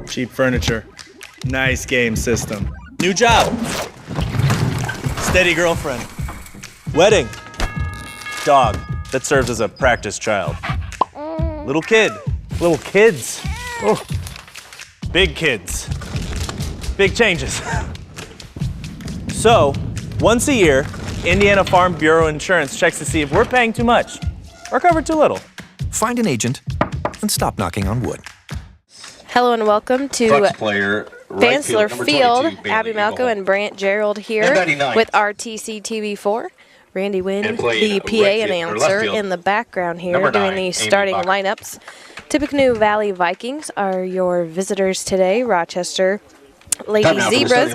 Cheap furniture. Nice game system. New job. Steady girlfriend. Wedding. Dog that serves as a practice child. Little kid. Little kids. Oh. Big kids. Big changes. So, once a year, Indiana Farm Bureau Insurance checks to see if we're paying too much or covered too little. Find an agent and stop knocking on wood. Hello and welcome to Fansler Field. Abby Malco and Brant Gerald here with RTC TV4. Randy Wynn, the PA announcer, in the background here doing the starting lineups. Tippecanoe Valley Vikings are your visitors today. Rochester Lady Zebras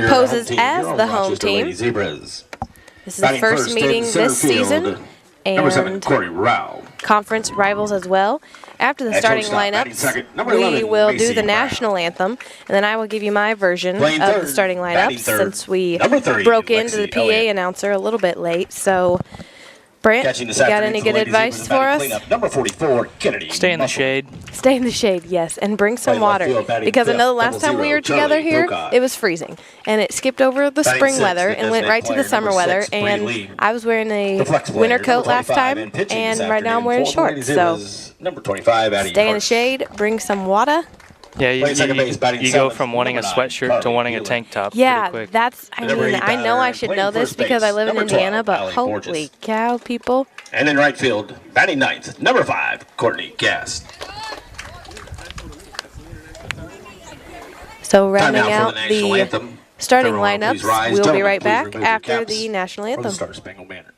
poses as the home team. This is the first meeting this season and conference rivals as well. After the starting lineups, we will do the national anthem, and then I will give you my version of the starting lineups since we broke into the PA announcer a little bit late. So, Brant, you got any good advice for us? Number 44, Kennedy. Stay in the shade. Stay in the shade, yes, and bring some water. Because I know the last time we were together here, it was freezing. And it skipped over the spring weather and went right to the summer weather. And I was wearing a winter coat last time, and right now I'm wearing shorts. So stay in the shade, bring some water. Yeah, you go from wanting a sweatshirt to wanting a tank top. Yeah, pretty quick. that's, I mean, I know I should know this because I live in Indiana, but holy cow, people. And in right field, batting ninth, number 5, Courtney Gast. So rounding out the starting lineups, we'll be right back after the national anthem. Star Spangled Banner.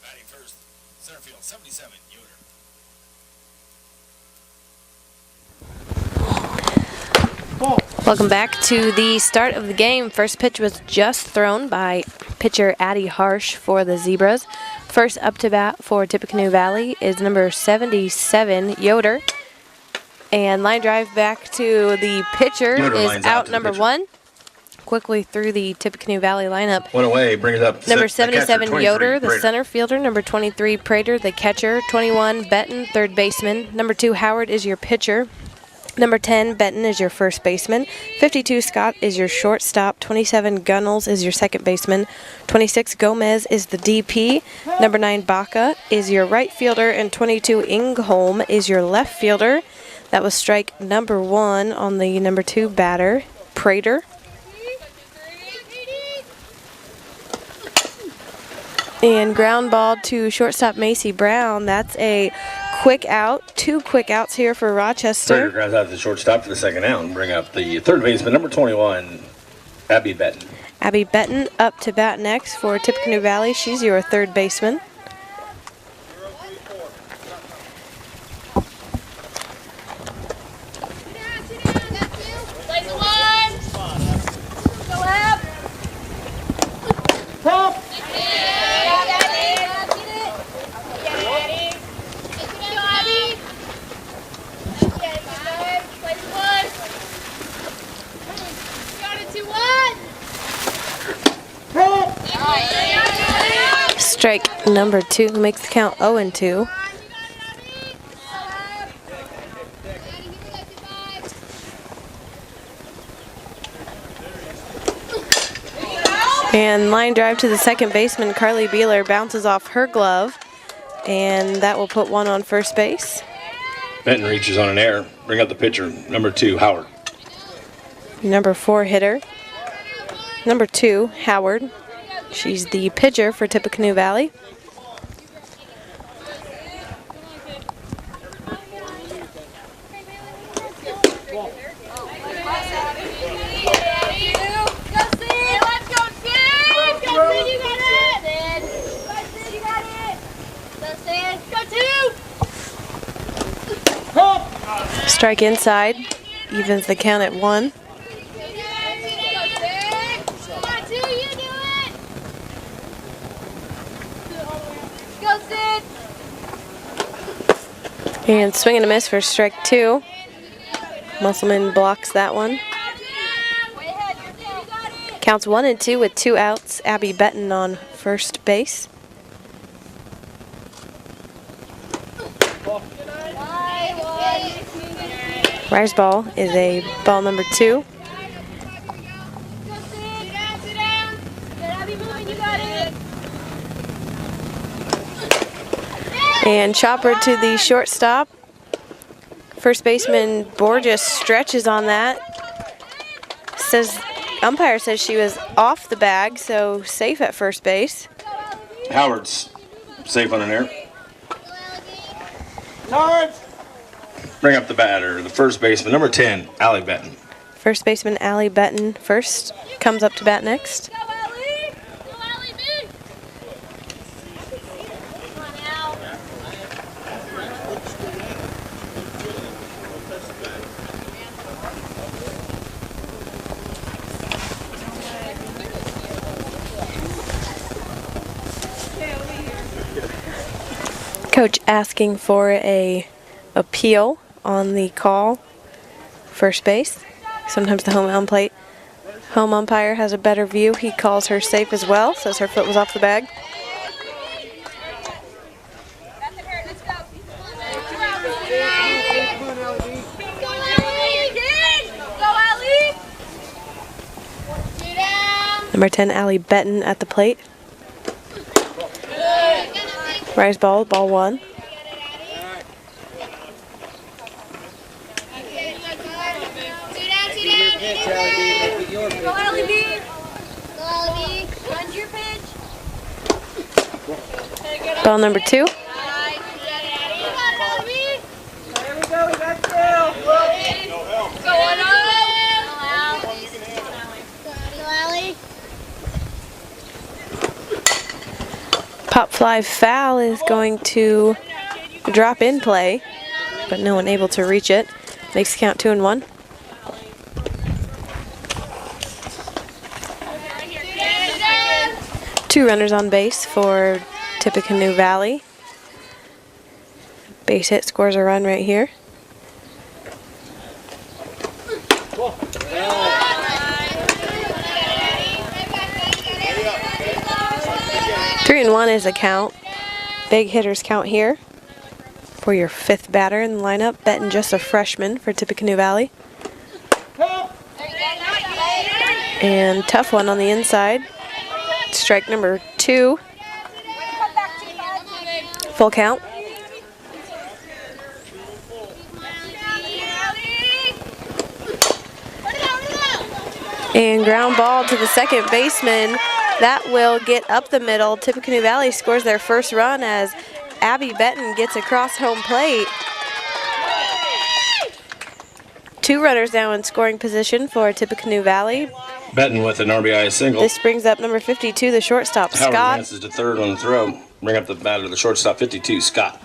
Batting first, center field, 77, Yoder. Welcome back to the start of the game. First pitch was just thrown by pitcher Addie Harsh for the Zebras. First up to bat for Tippecanoe Valley is number 77, Yoder. And line drive back to the pitcher is out number 1. Quickly through the Tippecanoe Valley lineup. One away, brings up number 77, Yoder, the center fielder. Number 23, Prater, the catcher. 21, Benton, third baseman. Number 2, Howard is your pitcher. Number 10, Benton is your first baseman. 52, Scott is your shortstop. 27, Gunnels is your second baseman. 26, Gomez is the DP. Number 9, Baca is your right fielder. And 22, Ingholm is your left fielder. That was strike number 1 on the number 2 batter, Prater. And ground ball to shortstop Macy Brown. That's a quick out. 2 quick outs here for Rochester. Prater grounds out to the shortstop for the second out and bring up the third baseman, number 21, Abby Benton. Abby Benton up to bat next for Tippecanoe Valley. She's your third baseman. Strike number 2 makes the count 0-2. And line drive to the second baseman, Carly Beeler, bounces off her glove, and that will put 1 on first base. Benton reaches on an error. Bring up the pitcher, number 2, Howard. Number 4 hitter, number 2, Howard. She's the pitcher for Tippecanoe Valley. Strike inside, evens the count at 1. And swing and a miss for strike 2. Musselman blocks that one. Counts 1-2 with 2 outs. Abby Benton on first base. Rise ball is a ball number 2. And chopper to the shortstop. First baseman Borges stretches on that. Umpire says she was off the bag, so safe at first base. Howard's safe on an error. Bring up the batter, the first baseman, number 10, Allie Benton. First baseman Allie Benton first, comes up to bat next. Coach asking for a appeal on the call, first base. Sometimes the home umpire has a better view. He calls her safe as well, says her foot was off the bag. Number 10, Allie Benton at the plate. Rise ball, ball 1. Ball number 2. Pop fly foul is going to drop in play, but no one able to reach it. Makes count 2-1. 2 runners on base for Tippecanoe Valley. Base hit scores a run right here. Three and 1 is a count. Big hitters count here for your 5th batter in the lineup. Betting just a freshman for Tippecanoe Valley. And tough one on the inside. Strike number 2. Full count. And ground ball to the second baseman. That will get up the middle. Tippecanoe Valley scores their first run as Abby Benton gets across home plate. 2 runners now in scoring position for Tippecanoe Valley. Benton with an RBI single. This brings up number 52, the shortstop, Howard Scott. advances to third on the throw. Bring up the batter, the shortstop, 52, Scott.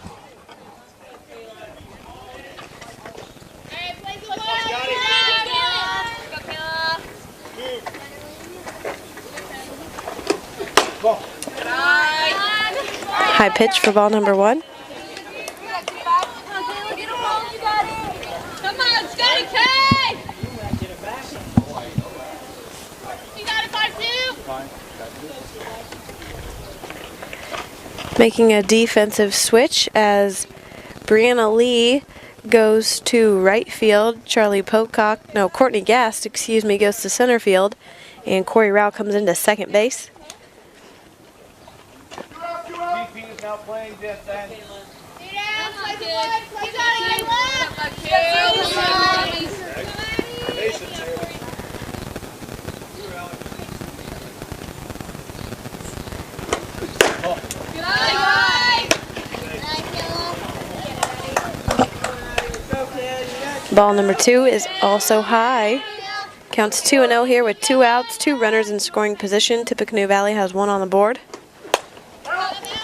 High pitch for ball number 1. Come on, Scotty K! You got it, 5-2. Making a defensive switch as Brianna Lee goes to right field. Courtney Gast, goes to center field. And Corey Rao comes into second base. Now playing just then. Ball number 2 is also high. Counts 2-0 here with 2 outs, 2 runners in scoring position. Tippecanoe Valley has 1 on the board.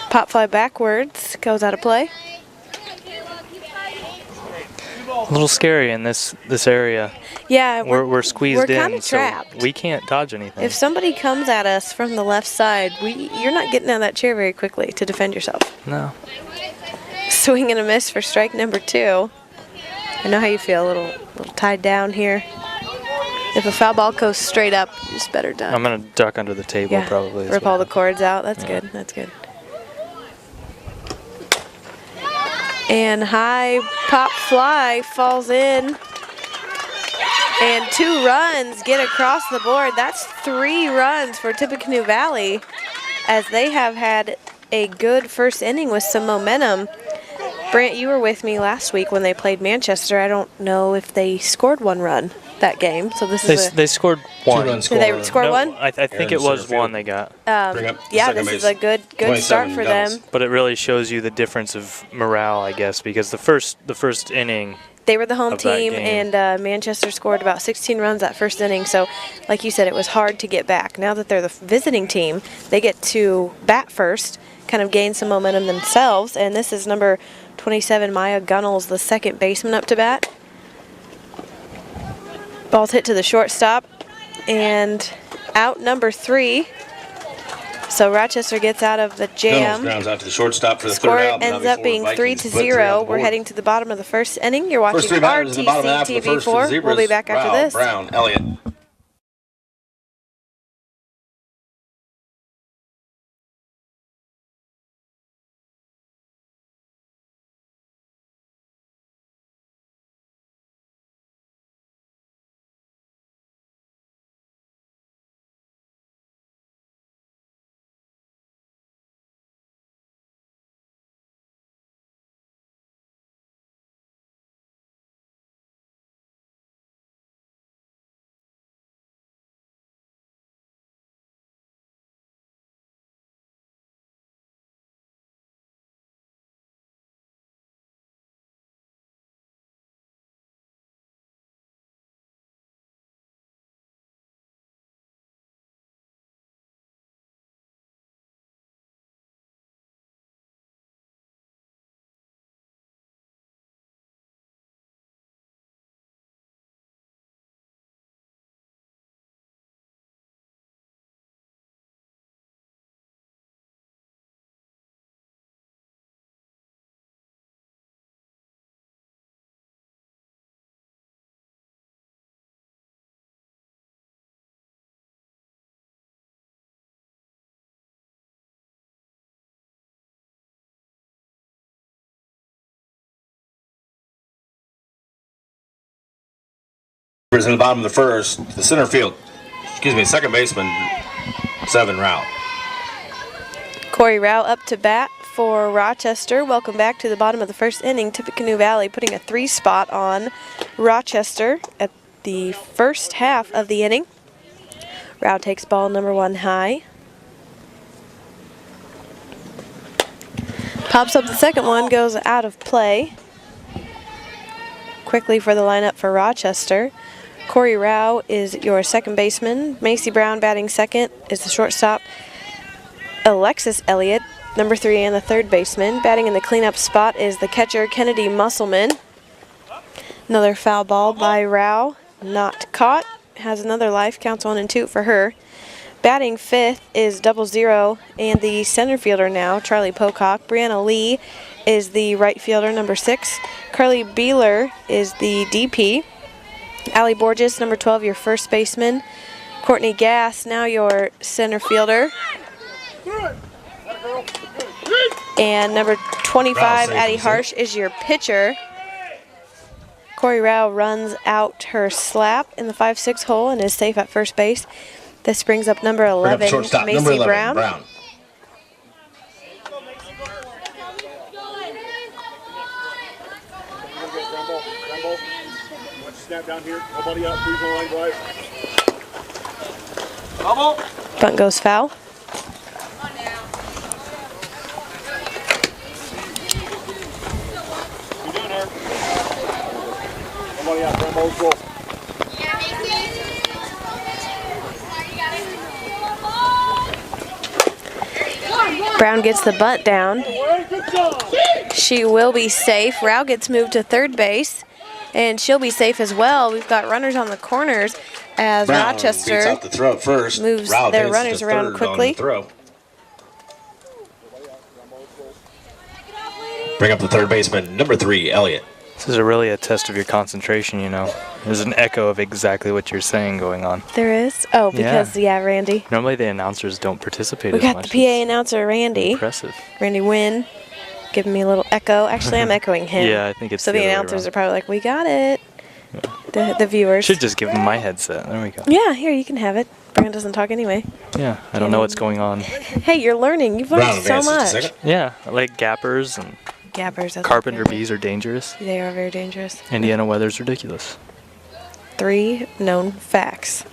Pop fly backwards, goes out of play. A little scary in this area. Yeah, we're squeezed we're in, kinda trapped. so we can't dodge anything. If somebody comes at us from the left side, you're not getting out of that chair very quickly to defend yourself. No. Swing and a miss for strike number 2. I know how you feel, a little tied down here. If a foul ball goes straight up, it's better done. I'm gonna duck under the table probably. Rip all the cords out. That's good. That's good. And high pop fly falls in. And 2 runs get across the board. That's 3 runs for Tippecanoe Valley as they have had a good first inning with some momentum. Brant, you were with me last week when they played Manchester. I don't know if they scored 1 run that game. So this is they scored 1. Did they score 1? I think it was 1 they got. Yeah, this is a good start for them. But it really shows you the difference of morale, I guess, because the first inning. They were the home team, and Manchester scored about 16 runs that first inning. So, like you said, it was hard to get back. Now that they're the visiting team, they get to bat first, kind of gain some momentum themselves. And this is number 27, Maya Gunnels, the second baseman up to bat. Ball's hit to the shortstop, and out number 3. So Rochester gets out of the jam. Grounds out to the shortstop for the Score third out. ends up being 3-0. We're heading to the bottom of the first inning. You're watching RTC TV4. We'll be back after this. Brown, Elliott. In the bottom of the first, the center field, second baseman, 7 Rao. Corey Rao up to bat for Rochester. Welcome back to the bottom of the first inning. Tippecanoe Valley putting a 3 spot on Rochester at the first half of the inning. Rao takes ball number 1 high. Pops up the second one, goes out of play. Quickly for the lineup for Rochester. Corey Rao is your second baseman. Macy Brown batting second is the shortstop. Alexis Elliott, number 3 and the third baseman. Batting in the cleanup spot is the catcher Kennedy Musselman. Another foul ball by Rao, not caught. Has another life, counts 1 and 2 for her. Batting fifth is 00 and the center fielder now, Charlie Pocock. Brianna Lee is the right fielder, number 6. Carly Beeler is the DP. Allie Borges, number 12, your first baseman. Courtney Gass, now your center fielder. And number 25, Addie Harsh, is your pitcher. Corey Rao runs out her slap in the 5-6 hole and is safe at first base. This brings up number 11, Macy Brown. Snap down here. Nobody out. Please line drive. Bunt goes foul. You doing there? Nobody out. Rambo's goal. Brown gets the bunt down. She will be safe. Rao gets moved to third base. And she'll be safe as well. We've got runners on the corners as Brown Rochester beats out the throw first. moves Rao their takes runners the around third quickly. on the throw. Bring up the third baseman, number 3, Elliott. This is really a test of your concentration, you know. There's an echo of exactly what you're saying going on. There is? Oh, because, yeah, Randy. Normally the announcers don't participate We as got much. the PA announcer, Randy. Impressive. Randy Wynn giving me a little echo. Actually, I'm echoing him. Yeah, I think it's so the the other way announcers around. are probably like, we got it. The viewers. Should just give them my headset. There we go. Yeah, here, you can have it. Brian doesn't talk anyway. Yeah, I don't know what's going on. Hey, you're learning. You've learned so much. Yeah, like gappers and Gappers. that's carpenter okay. bees are dangerous. They are very dangerous. Indiana weather's ridiculous. 3 known facts.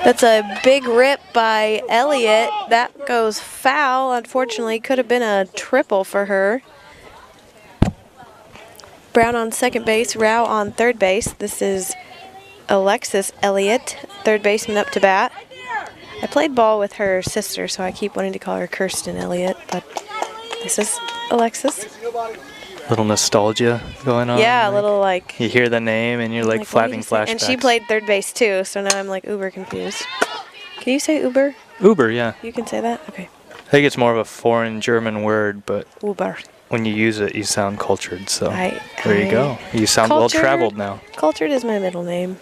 That's a big rip by Elliott. That goes foul. Unfortunately, could have been a triple for her. Brown on second base, Rao on third base. This is Alexis Elliott, third baseman up to bat. I played ball with her sister, so I keep wanting to call her Kirsten Elliott, but this is Alexis. Little nostalgia going on. Yeah, a little like... You hear the name and you're like what flapping did you say? flashbacks. And she played third base too, so now I'm like uber confused. Can you say Uber? Uber, yeah. You can say that? Okay. I think it's more of a foreign German word, but Uber. when you use it, you sound cultured. So There you go. You sound well-traveled now. Cultured is my middle name.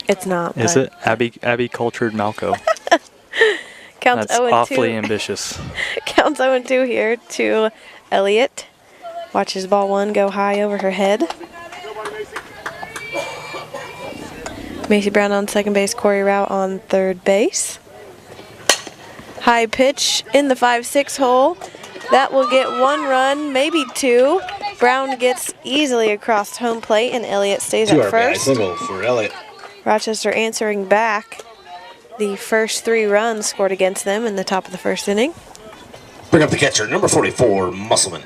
It's not. Is it? Abby Cultured Malco. Counts That's 0-2. awfully ambitious. Counts 0-2 here to Elliott. Watches ball 1 go high over her head. Macy Brown on second base, Corey Rao on third base. High pitch in the 5-6 hole. That will get 1 run, maybe 2. Brown gets easily across home plate, and Elliott stays at first. Single for Elliott. Rochester answering back. The first 3 runs scored against them in the top of the first inning. Bring up the catcher, number 44, Musselman.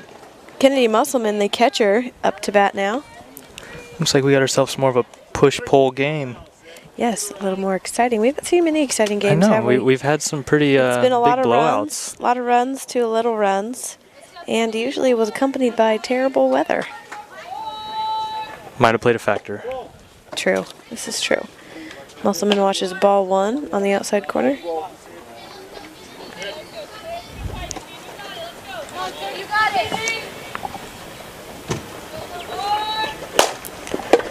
Kennedy Musselman, the catcher, up to bat now. Looks like we got ourselves more of a push-pull game. Yes, a little more exciting. We haven't seen many exciting games, I know. have we? We've had some pretty It's been a lot big of blowouts. runs, a lot of runs to little runs, and usually it was accompanied by terrible weather. Might have played a factor. True. This is true. Musselman watches ball 1 on the outside corner. You got it.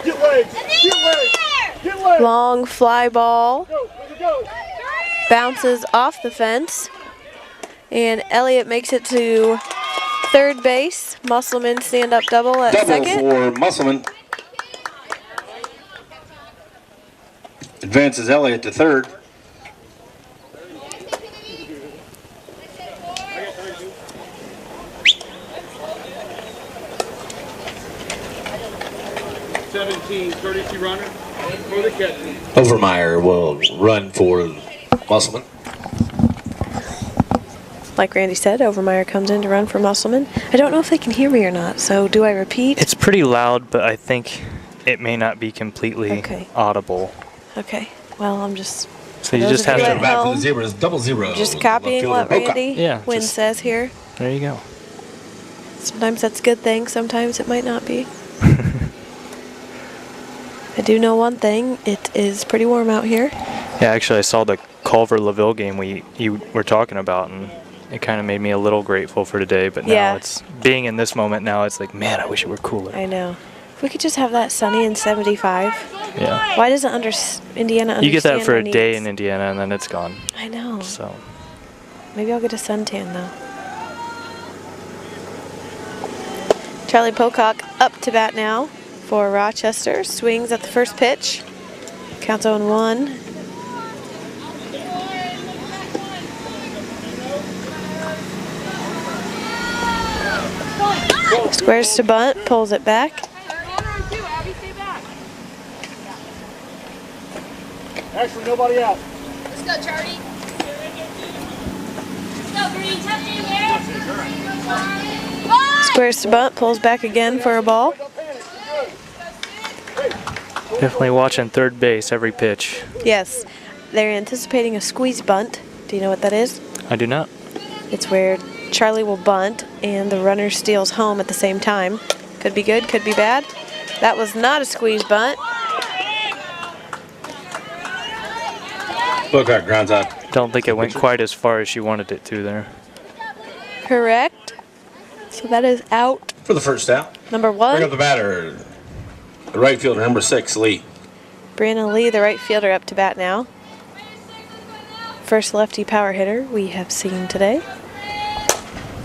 Get legs. Get legs. Get legs. Long fly ball. Go. Go. Bounces off the fence. And Elliott makes it to third base. Musselman stand up double at second. For Musselman. Advances Elliott to third. Courtesy runner for the catch. Overmeyer will run for Musselman. Like Randy said, Overmeyer comes in to run for Musselman. I don't know if they can hear me or not, so do I repeat? It's pretty loud, but I think it may not be completely audible. Okay. Well, I'm just... So you just have to... Back for the Zebras, 0-0. Just copying what Randy Wynn says here. There you go. Sometimes that's a good thing, sometimes it might not be. I do know one thing, it is pretty warm out here. Yeah, actually I saw the Culver-LaVille game you were talking about, and it kind of made me a little grateful for today, but now it's, being in this moment now, it's like, man, I wish it were cooler. I know. If we could just have that sunny and 75. Yeah. Why doesn't Indiana understand? You get that for a day needs? in Indiana, and then it's gone. I know. So maybe I'll get a suntan, though. Charlie Pocock up to bat now for Rochester. Swings at the first pitch. Counts 0-1. Squares to bunt, pulls it back. Actually, nobody out. Let's go, Charlie. Let's go, Green. Tough in there. Squares to bunt, pulls back again for a ball. definitely watching third base every pitch. Yes. They're anticipating a squeeze bunt. Do you know what that is? I do not. It's where Charlie will bunt and the runner steals home at the same time. Could be good, could be bad. That was not a squeeze bunt. Pocock grounds out. Don't think it went quite as far as she wanted it to there. Correct. So that is out. For the first out. Number one. Bring up the batter. The right fielder, number 6, Lee. Brianna Lee, the right fielder, up to bat now. First lefty power hitter we have seen today.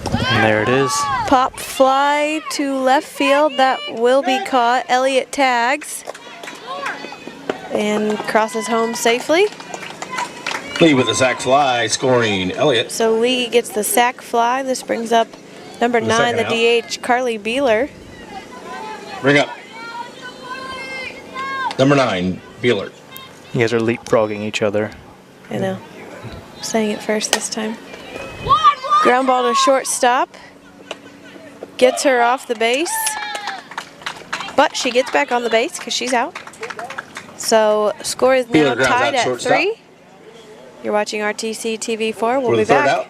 And there it is. Pop fly to left field. That will be caught. Elliott tags and crosses home safely. Lee with the sac fly, scoring Elliott. So Lee gets the sac fly. This brings up number 9, the DH, Carly Beeler. Bring up number 9, Beeler. You guys are leapfrogging each other. I know. I'm saying it first this time. Ground ball to shortstop. Gets her off the base. But she gets back on the base because she's out. So score is now tied at 3. You're watching RTC TV4. We'll be back. Out.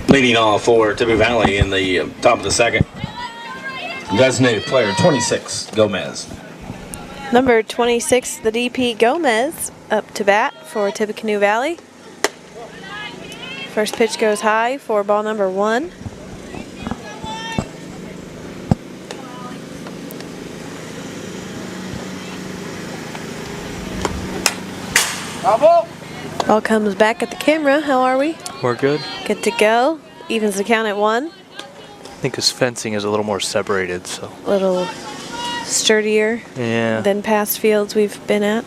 Leading off for Tippy Valley in the top of the second. Designated player 26, Gomez. Number 26, the DP Gomez, up to bat for Tippecanoe Valley. First pitch goes high for ball number 1. Bravo. Ball comes back at the camera. How are we? We're good. Good to go. Evens the count at 1. I think his fencing is a little more separated, so. A little sturdier than past fields we've been at.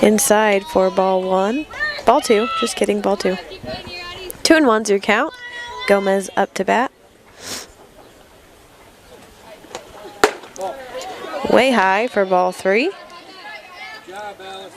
Inside for ball 1. Ball 2. Just kidding, ball 2. 2-1's your count. Gomez up to bat. way high for ball 3. Good job, Alice.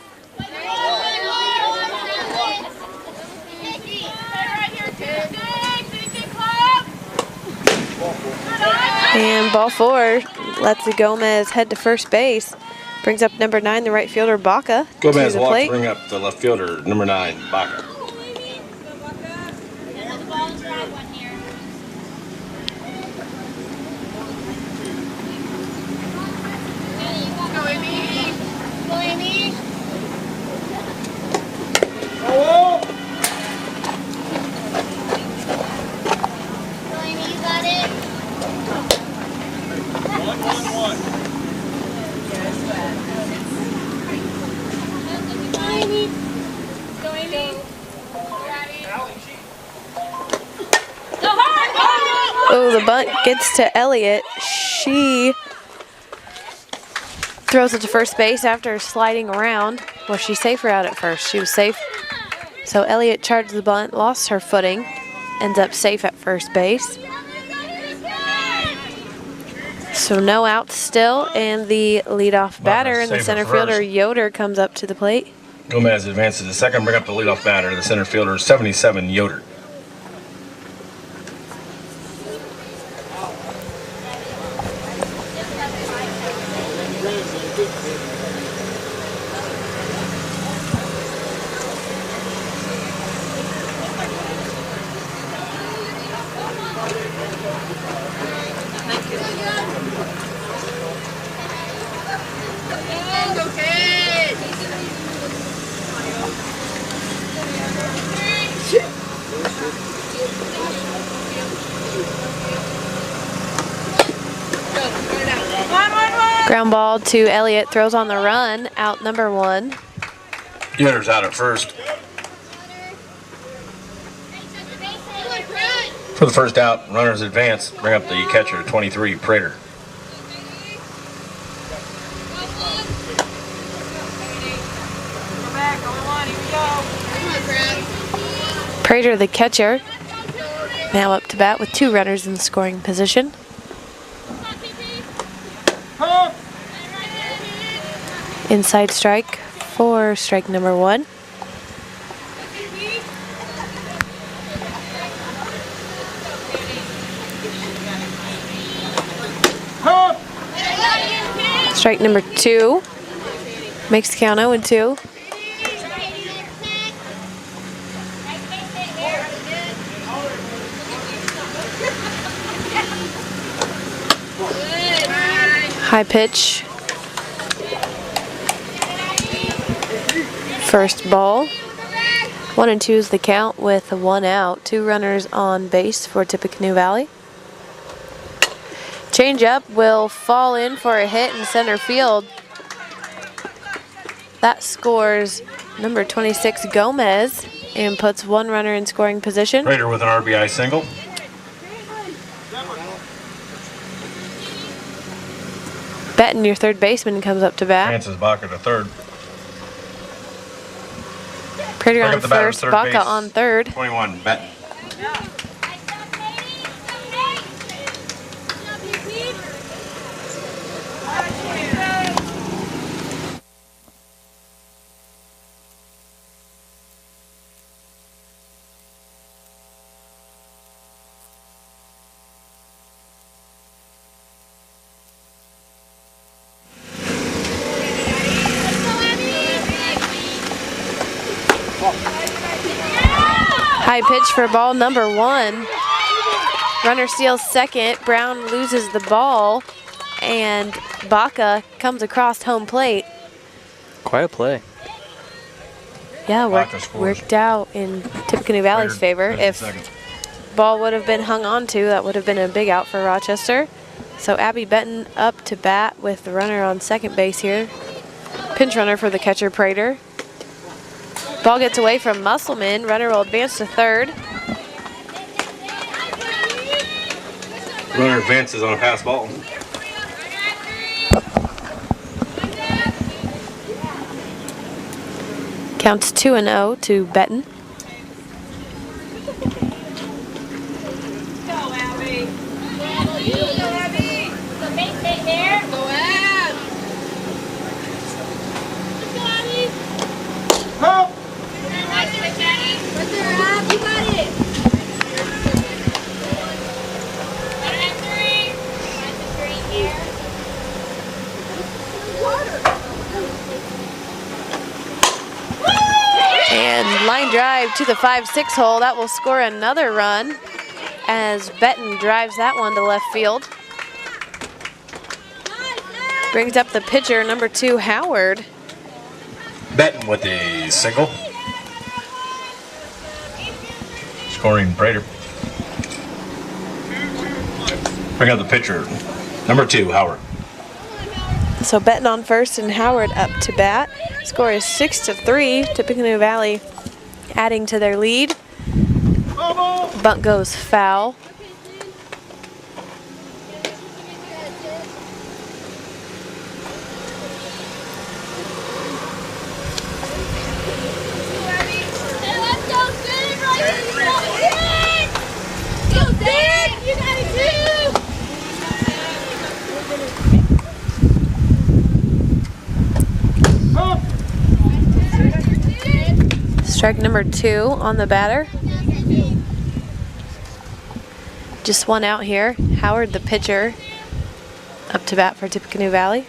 And ball 4 lets Gomez head to first base. Brings up number 9, the right fielder, Baca. Gomez walks to bring up the left fielder, number 9, Baca. Oh, the bunt gets to Elliott. She throws it to first base after sliding around. Was she safer out at first? She was safe. So Elliott charged the bunt, lost her footing, ends up safe at first base. So no outs still, and the leadoff batter and the center fielder, Yoder, comes up to the plate. Gomez advances to second, bring up the leadoff batter, the center fielder, 77, Yoder. Ground ball to Elliott, throws on the run, out number 1. Yoder's out at first. For the first out, runners advance, bring up the catcher, 23, Prater. Prater, the catcher, now up to bat with 2 runners in scoring position. Inside strike for strike number 1. Strike number 2 makes the count 0-2. High pitch. First ball. 1-2 is the count with 1 out. 2 runners on base for Tippecanoe Valley. Change-up will fall in for a hit in center field. That scores number 26, Gomez, and puts 1 runner in scoring position. Prater with an RBI single. Benton, your third baseman, comes up to bat. Francis Baca to third. Prater on first, Baca on third. 21, Benton. High pitch for ball number 1. Runner steals second. Brown loses the ball, and Baca comes across home plate. Quiet play. Yeah, worked out in Tippecanoe Valley's favor. If ball would have been hung on to, that would have been a big out for Rochester. So Abby Benton up to bat with the runner on second base here. Pinch runner for the catcher, Prater. Ball gets away from Musselman. Runner will advance to third. Runner advances on a pass ball. Counts 2-0 to Benton. Go, Abby. Go, Abby. The base hit here. Go, Abby. drive to the 5-6 hole. That will score another run as Benton drives that one to left field. Brings up the pitcher, number 2, Howard. Benton with a single. Scoring Prater. Bring up the pitcher, number 2, Howard. So Benton on first and Howard up to bat. Score is 6-3. Tippecanoe Valley adding to their lead. Bunt goes foul. Strike number 2 on the batter. Just one out here. Howard, the pitcher, up to bat for Tippecanoe Valley.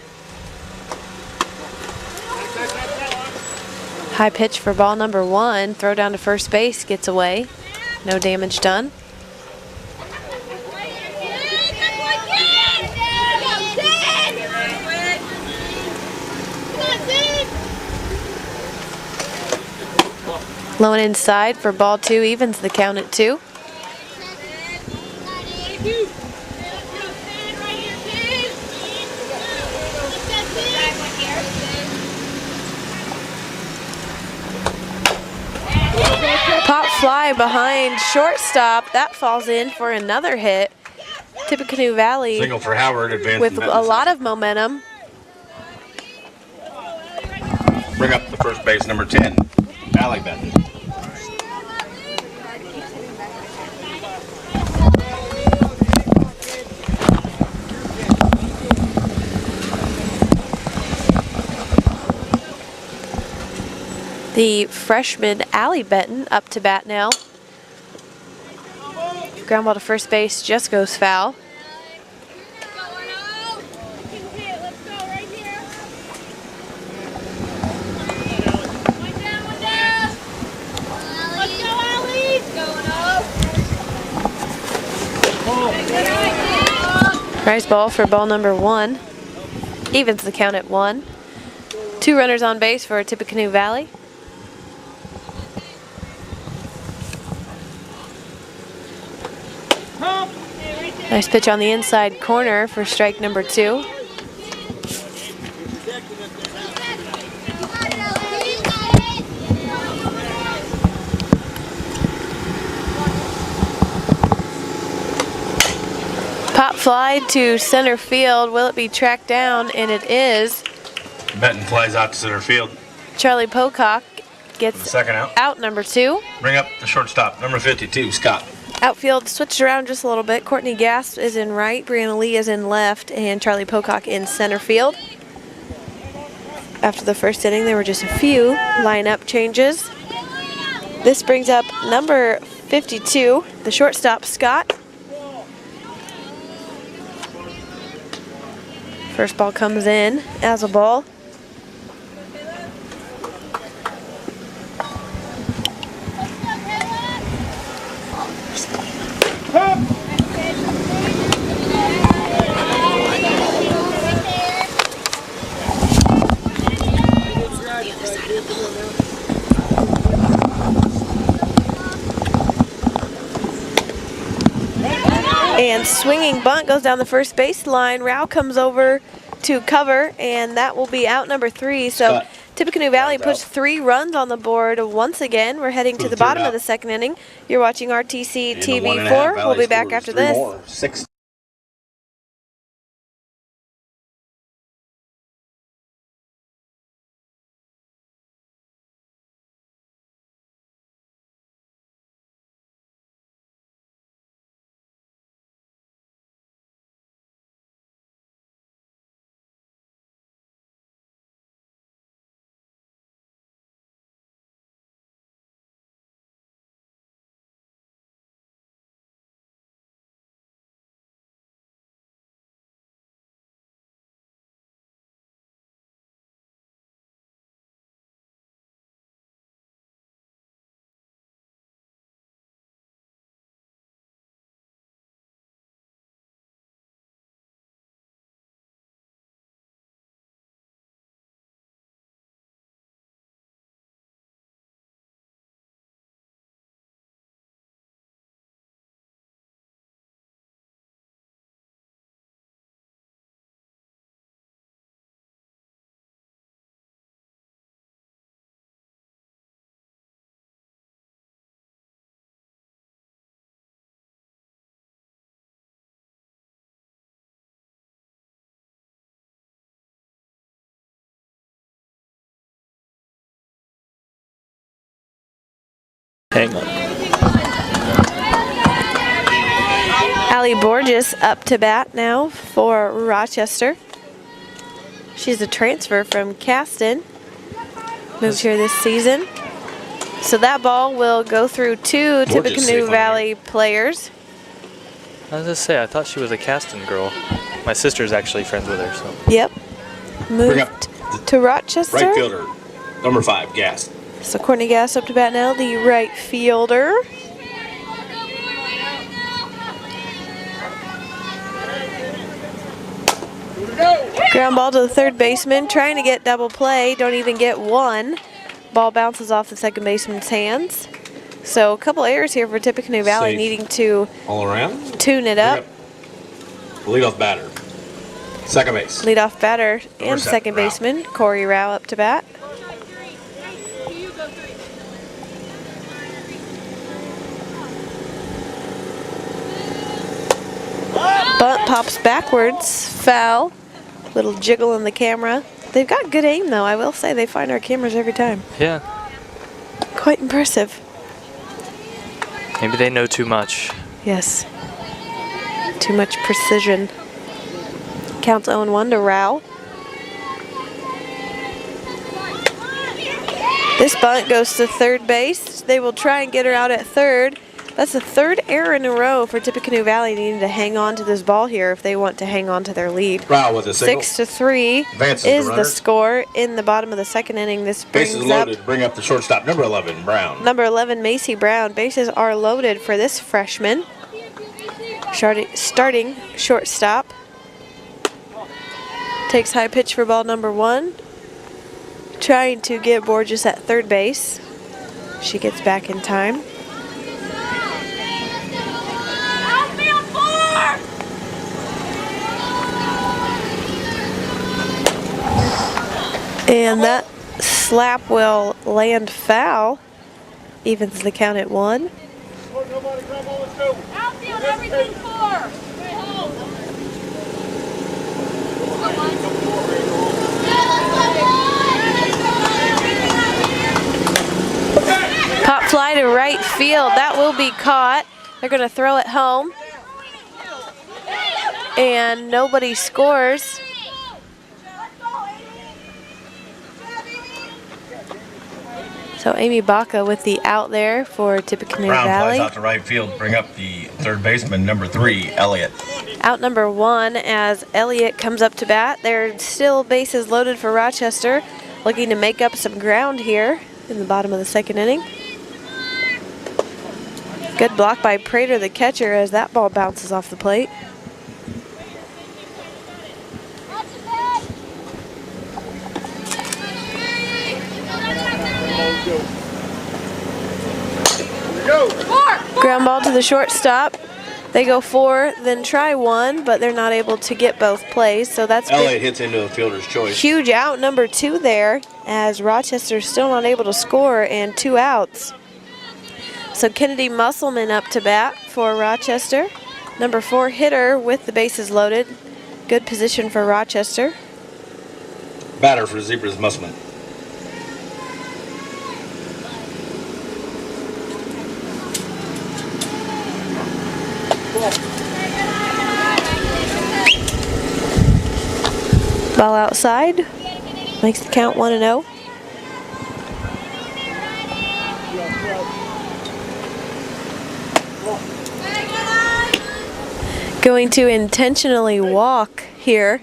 High pitch for ball number 1. Throw down to first base, gets away. No damage done. Low and inside for ball 2, evens the count at 2. Pop fly behind shortstop. That falls in for another hit. Tippecanoe Valley single for Howard, with a lot of momentum. Bring up the first base, number 10, Allie Benton. The freshman Allie Benton up to bat now. Ground ball to first base just goes foul. Rise ball for ball number 1. Evens the count at 1. 2 runners on base for Tippecanoe Valley. Nice pitch on the inside corner for strike number 2. Pop fly to center field. Will it be tracked down? And it is. Benton flies out to center field. Charlie Pocock gets the second out number 2. Bring up the shortstop, number 52, Scott. Outfield switched around just a little bit. Courtney Gass is in right, Brianna Lee is in left, and Charlie Pocock in center field. After the first inning, there were just a few lineup changes. This brings up number 52, the shortstop, Scott. First ball comes in as a ball. And swinging bunt goes down the first baseline. Rao comes over to cover, and that will be out number 3. So Tippecanoe Valley puts 3 runs on the board once again. We're heading to the bottom of the second inning. You're watching RTC TV4. We'll be back after this. Hang on. Allie Borges up to bat now for Rochester. She's a transfer from Caston. Moved here this season. So that ball will go through two Tippecanoe Valley players. I was gonna say, I thought she was a Caston girl. My sister's actually friends with her, so. Yep. Moved to Rochester. Right fielder, number 5, Gass. So Courtney Gass up to bat now, the right fielder. Ground ball to the third baseman, trying to get double play, don't even get one. Ball bounces off the second baseman's hands. So a couple errors here for Tippecanoe Valley, Safe. needing to All around. tune it up. Leadoff batter. Second base. Leadoff batter and Number 7, second Rao. baseman, Corey Rao up to bat. Bunt pops backwards, foul. Little jiggle in the camera. They've got good aim though, I will say. They find our cameras every time. Yeah. Quite impressive. Maybe they know too much. Yes. Too much precision. Counts 0-1 to Rao. This bunt goes to third base. They will try and get her out at third. That's the third error in a row for Tippecanoe Valley, needing to hang on to this ball here if they want to hang on to their lead. Rao with a single. 6-3 Advances is the the runners. score in the bottom of the second inning. This brings Bases up loaded. Bring up the shortstop, number 11, Brown. number 11, Macy Brown. Bases are loaded for this freshman. Starting shortstop. Takes high pitch for ball number 1. Trying to get Borges at third base. She gets back in time. And that slap will land foul. Evens the count at 1. Outfield, everything 4. Stay home. Pop fly to right field. That will be caught. They're going to throw it home. And nobody scores. So Amy Baca with the out there for Tippecanoe Brown Valley. flies out to right field. Bring up the third baseman, number 3, Elliott. Out number 1 as Elliott comes up to bat. They're still bases loaded for Rochester, looking to make up some ground here in the bottom of the second inning. Good block by Prater, the catcher, as that ball bounces off the plate. Ground ball to the shortstop. They go 4, then try 1, but they're not able to get both plays. So that's Elliott hits into the fielder's choice. huge out number 2 there, as Rochester's still not able to score and 2 outs. So Kennedy Musselman up to bat for Rochester. Number 4 hitter with the bases loaded. Good position for Rochester. Batter for Zebras, Musselman. Ball outside. Makes the count 1-0. Going to intentionally walk here.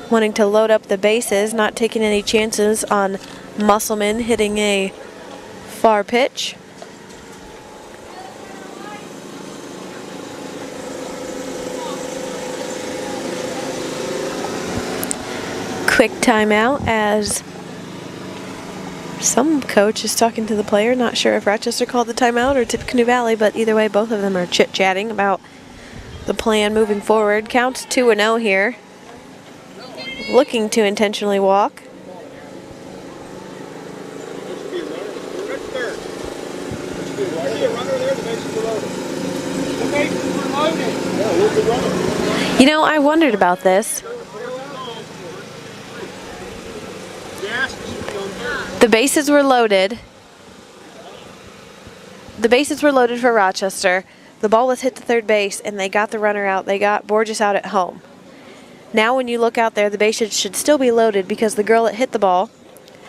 Wanting to load up the bases, not taking any chances on Musselman hitting a far pitch. Quick timeout as some coach is talking to the player. Not sure if Rochester called the timeout or Tippecanoe Valley, but either way, both of them are chit-chatting about the plan moving forward. Counts 2-0 here. Looking to intentionally walk. You know, I wondered about this. The bases were loaded, the bases were loaded for Rochester. The ball was hit to third base, and they got the runner out. They got Borges out at home. Now when you look out there, the bases should still be loaded because the girl that hit the ball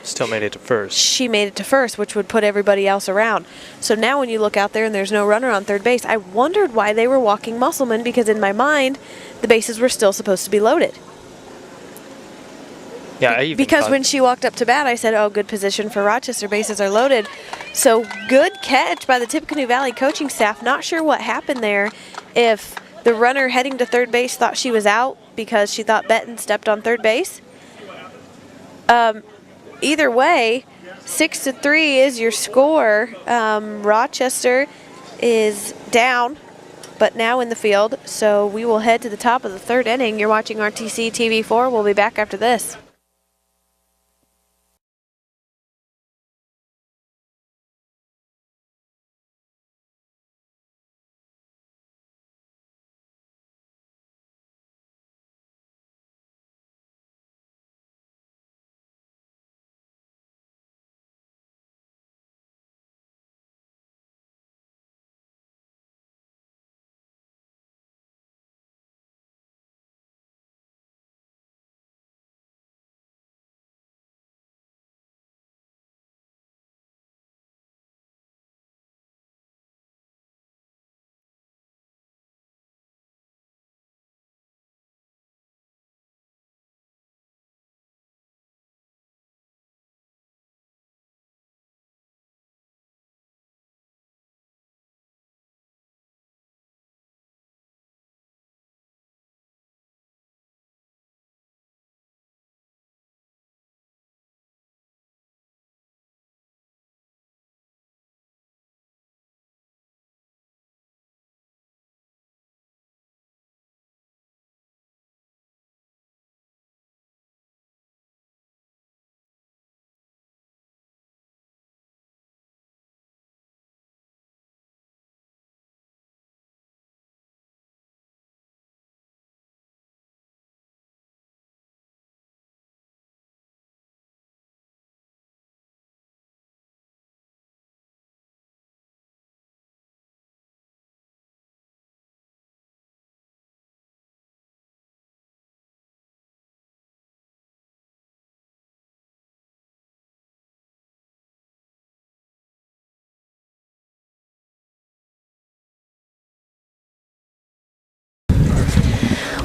still made it to first. She made it to first, which would put everybody else around. So now when you look out there and there's no runner on third base, I wondered why they were walking Musselman, because in my mind, the bases were still supposed to be loaded. Yeah, because when she walked up to bat, I said, oh, good position for Rochester, bases are loaded. So good catch by the Tippecanoe Valley coaching staff. Not sure what happened there, if the runner heading to third base thought she was out because she thought Benton stepped on third base. Either way, 6-3 is your score. Rochester is down, but now in the field. So we will head to the top of the third inning. You're watching RTC TV4. We'll be back after this.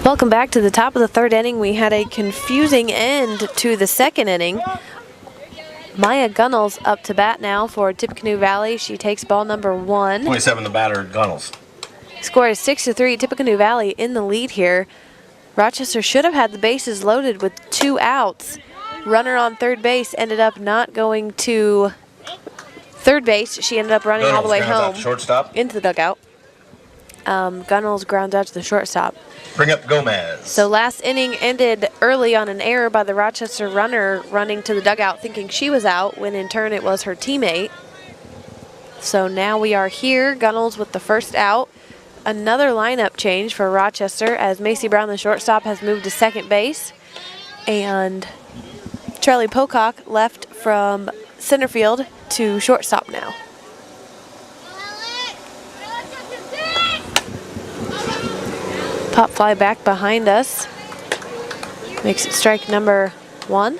Welcome back to the top of the third inning. We had a confusing end to the second inning. Maya Gunnels up to bat now for Tippecanoe Valley. She takes ball number 1. 27 the batter, Gunnels. Score is 6-3. Tippecanoe Valley in the lead here. Rochester should have had the bases loaded with 2 outs. Runner on third base ended up not going to third base. She ended up running all the way home shortstop into the dugout. Gunnels ground out to the shortstop. Bring up Gomez. So last inning ended early on an error by the Rochester runner running to the dugout thinking she was out, when in turn it was her teammate. So now we are here, Gunnels with the first out. Another lineup change for Rochester as Macy Brown, the shortstop, has moved to second base. And Charlie Pocock left from center field to shortstop now. Pop fly back behind us. Makes it strike number 1.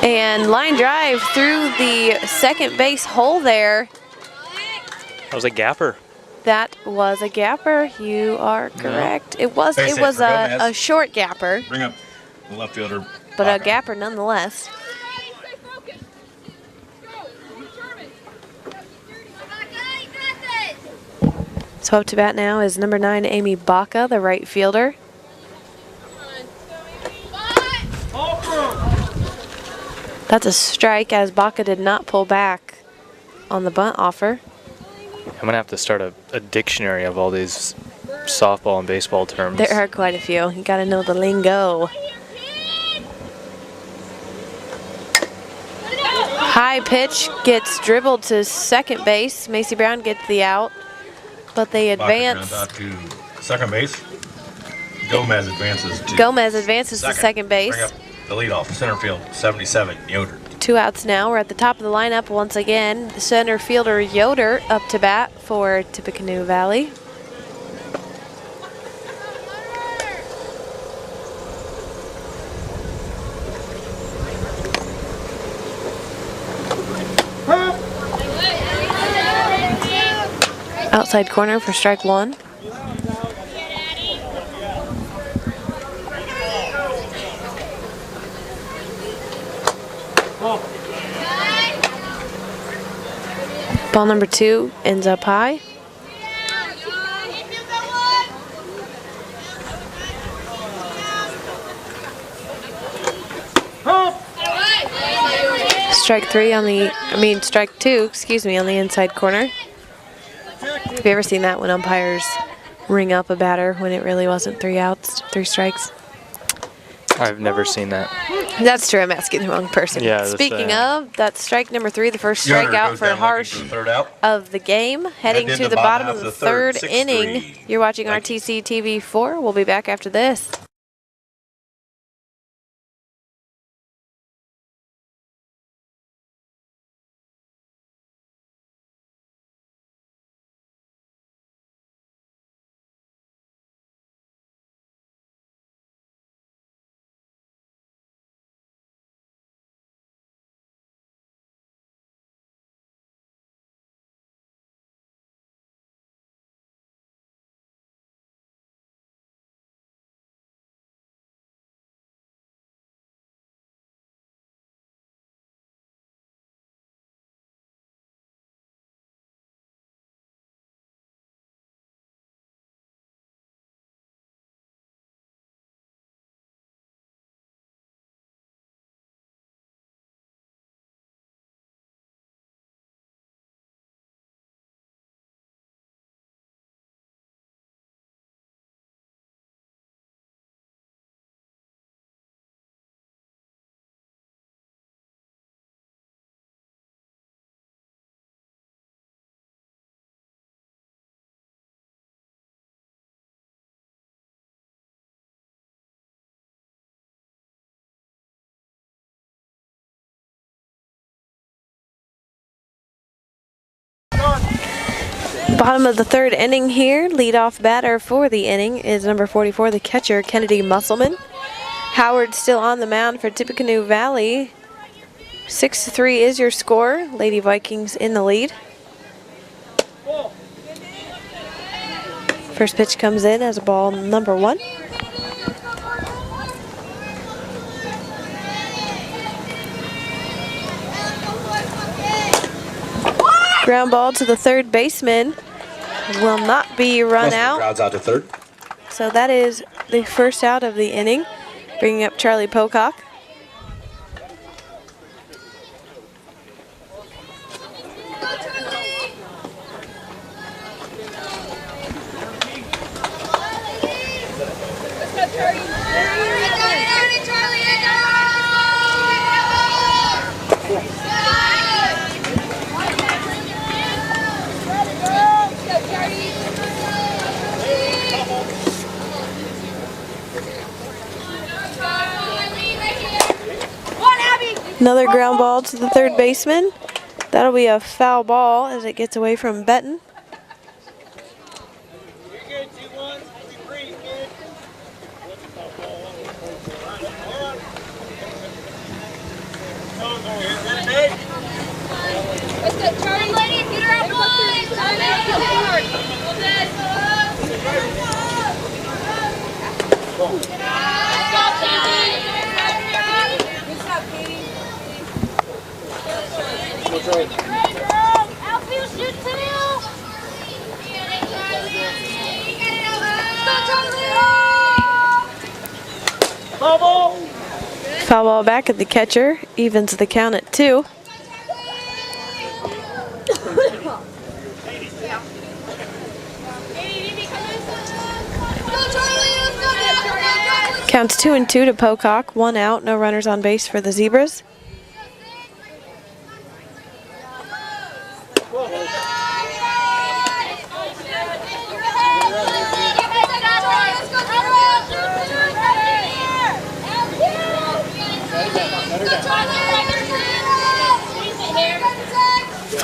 And line drive through the second base hole there. That was a gapper. That was a gapper. You are correct. No. It was a short gapper. Bring up the left fielder. But a gapper nonetheless. So up to bat now is number 9, Amy Baca, the right fielder. That's a strike, as Baca did not pull back on the bunt offer. I'm going to have to start a dictionary of all these softball and baseball terms. There are quite a few. You got to know the lingo. High pitch gets dribbled to second base. Macy Brown gets the out. But they advance. Out to second base. Gomez advances to second base. Bring up the leadoff, center field, 77, Yoder. 2 outs now. We're at the top of the lineup once again. The center fielder Yoder up to bat for Tippecanoe Valley. Outside corner for strike 1. Ball number 2 ends up high. Strike 2, excuse me, on the inside corner. Have you ever seen that when umpires ring up a batter when it really wasn't 3 outs, 3 strikes? I've never seen that. That's true. I'm asking the wrong person. Yeah, Speaking of, that's strike number 3, the first strikeout for Harsh of the game. Heading to the bottom of the third inning. You're watching RTC TV4. We'll be back after this. Bottom of the third inning here. Leadoff batter for the inning is number 44, the catcher, Kennedy Musselman. Howard still on the mound for Tippecanoe Valley. 6-3 is your score. Lady Vikings in the lead. First pitch comes in as a ball number 1. Ground ball to the third baseman. Will not be run out. Crowds out to third. So that is the first out of the inning, bringing up Charlie Pocock. Another ground ball to the third baseman. That'll be a foul ball as it gets away from Benton. Foul ball back at the catcher, evens the count at 2. Counts 2-2 to Pocock, 1 out, no runners on base for the Zebras.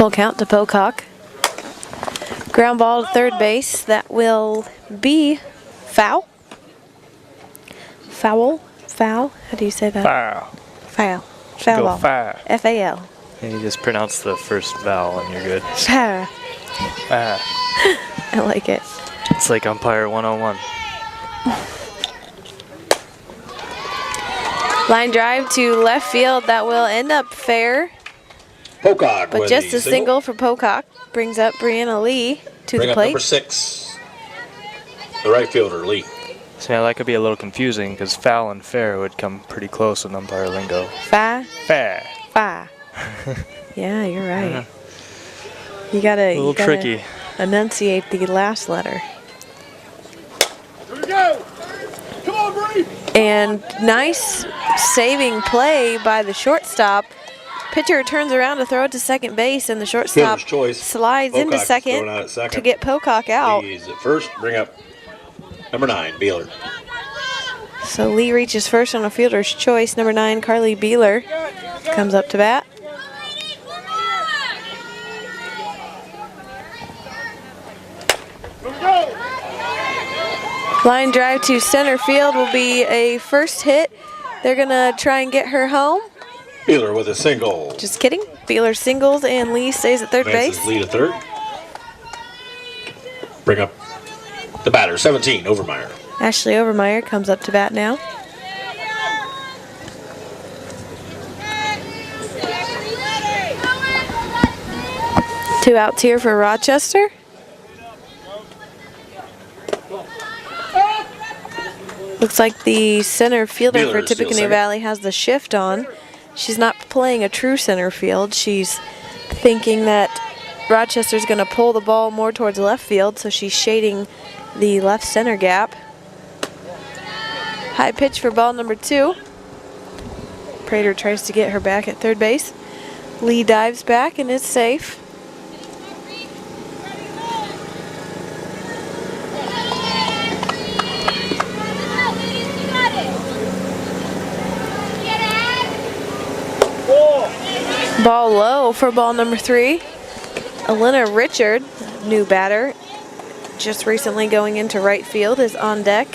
Full count to Pocock. Ground ball to third base. That will be foul. Foul? Foul? How do you say that? Foul. Foul. Foul Go ball. foul. F-A-L. And you just pronounce the first vowel and you're good. Foul. I like it. It's like umpire 101. Line drive to left field. That will end up fair. Pocock, but just a single for Pocock. Brings up Brianna Lee to the plate. Number 6, the right fielder, Lee. So yeah, that could be a little confusing because foul and fair would come pretty close in umpire lingo. Fa. Fair. Fa. Yeah, you're right. You gotta tricky. Enunciate the last letter. Here we go. Come on, Bree. And nice saving play by the shortstop. Pitcher turns around to throw it to second base, and the shortstop slides into second to get Pocock out. Lee's at first. Bring up number 9, Beeler. So Lee reaches first on a fielder's choice. Number 9, Carly Beeler, comes up to bat. Line drive to center field will be a first hit. They're going to try and get her home. Beeler with a single. Just kidding. Beeler singles and Lee stays at third base. Lee to third. Bring up the batter, 17, Overmeyer. Ashley Overmeyer comes up to bat now. Two outs here for Rochester. Looks like the center fielder for Tippecanoe Valley has the shift on. She's not playing a true center field. She's thinking that Rochester's going to pull the ball more towards left field, so she's shading the left center gap. High pitch for ball number 2. Prater tries to get her back at third base. Lee dives back and is safe. Ball low for ball number 3. Elena Richard, new batter, just recently going into right field, is on deck.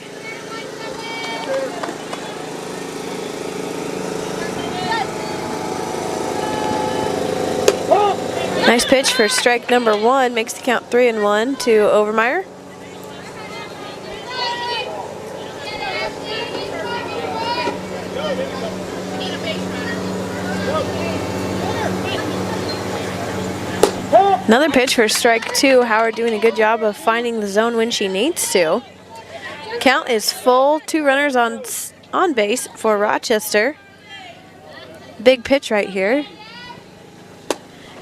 Nice pitch for strike number 1, makes the count 3-1 to Overmeyer. Another pitch for strike 2. Howard doing a good job of finding the zone when she needs to. Count is full. 2 runners on base for Rochester. Big pitch right here.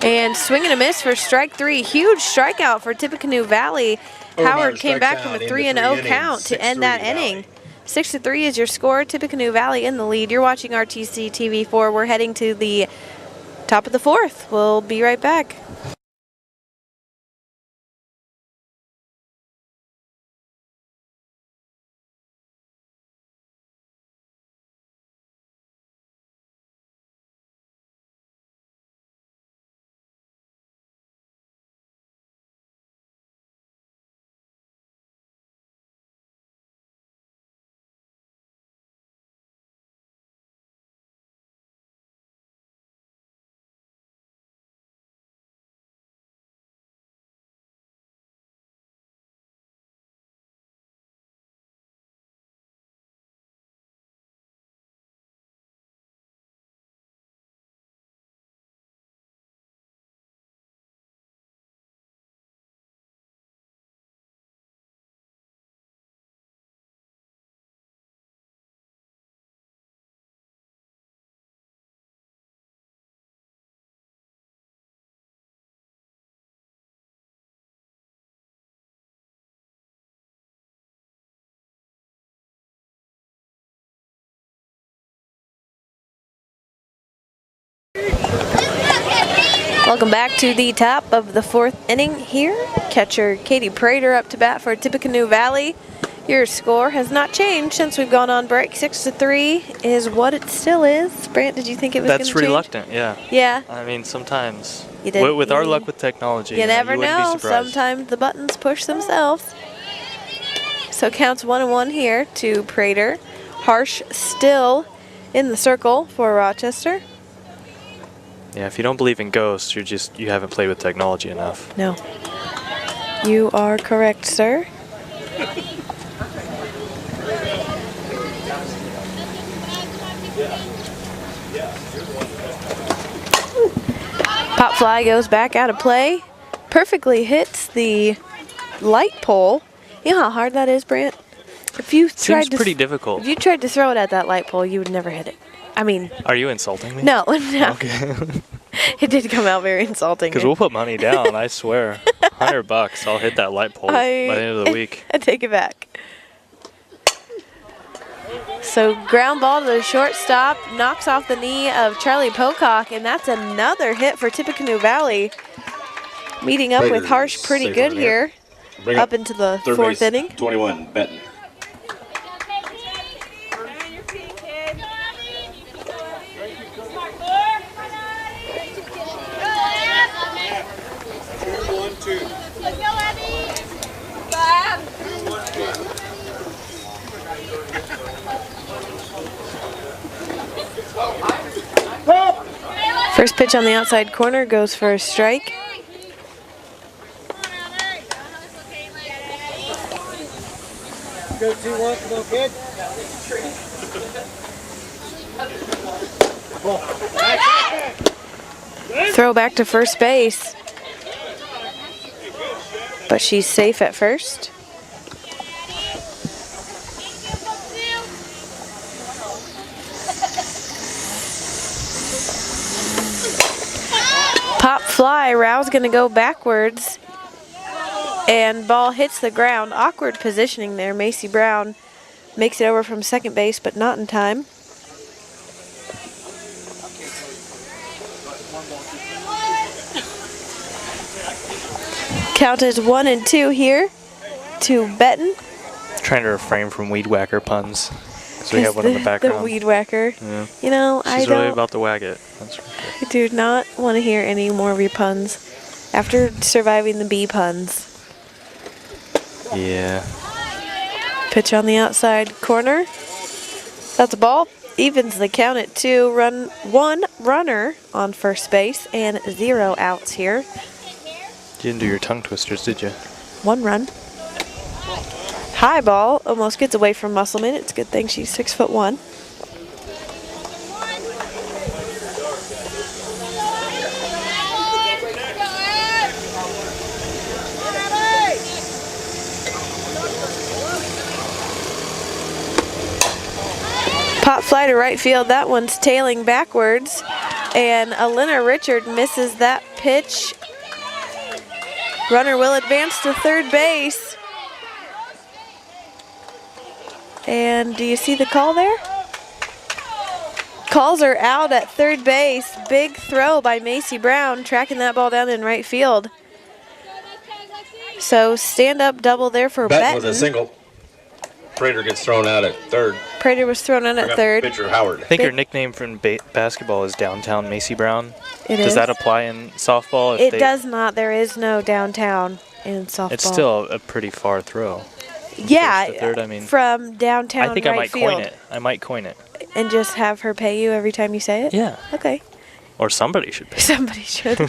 And swing and a miss for strike 3. Huge strikeout for Tippecanoe Valley. Howard came back from a 3-0 count to end that inning. 6-3 is your score. Tippecanoe Valley in the lead. You're watching RTC TV4. We're heading to the top of the 4th. We'll be right back. Welcome back to the top of the 4th inning here. Catcher Katie Prater up to bat for Tippecanoe Valley. Your score has not changed since we've gone on break. 6-3 is what it still is. Brant, did you think it was going to change? That's reluctant, yeah. Yeah. I mean, sometimes. You did, With our luck with technology, you never you wouldn't be know. surprised. Sometimes the buttons push themselves. So it counts 1-1 here to Prater. Harsh still in the circle for Rochester. Yeah, if you don't believe in ghosts, you haven't played with technology enough. No. You are correct, sir. Pop fly goes back out of play. Perfectly hits the light pole. You know how hard that is, Brant? If you Seems pretty difficult. If you tried to throw it at that light pole, you would never hit it. I mean... Are you insulting me? No, no. Okay. It did come out very insulting. Because we'll put money down, I swear. $100, I'll hit that light pole by the end of the week. I take it back. So ground ball to the shortstop, knocks off the knee of Charlie Pocock, and that's another hit for Tippecanoe Valley. Meeting up with Harsh pretty good here, up into the fourth inning. 21, Benton. First pitch on the outside corner goes for a strike. Go 2-1, come on, kid. Throw back to first base. But she's safe at first. Pop fly, Rao's gonna go backwards. And ball hits the ground. Awkward positioning there. Macy Brown makes it over from second base, but not in time. Count is 1-2 here to Benton. Trying to refrain from weed whacker puns. So we have one in the background. The weed whacker. Yeah. You know, She's really about to whack it. That's right. I do not want to hear any more of your puns after surviving the bee puns. Yeah. Pitch on the outside corner. That's a ball. Evens the count at 2. One runner on first base and 0 outs here. You didn't do your tongue twisters, did you? 1 run. High ball almost gets away from Musselman. It's a good thing she's 6'1". Pop fly to right field. That one's tailing backwards. And Alina Richard misses that pitch. Runner will advance to third base. And do you see the call there? Calls are out at third base. Big throw by Macy Brown, tracking that ball down in right field. So stand-up double there for Benton. With a single. Prater gets thrown out at third. Prater was thrown out at third. Pitcher Howard. I think her nickname from basketball is Downtown Macy Brown. Does that apply in softball? It does not. There is no downtown in softball. It's still a pretty far throw. Yeah, first to third, I mean, from downtown I think right I might field. coin it. I might coin it. And just have her pay you every time you say it? Yeah. Okay. Or somebody should pay. Somebody should.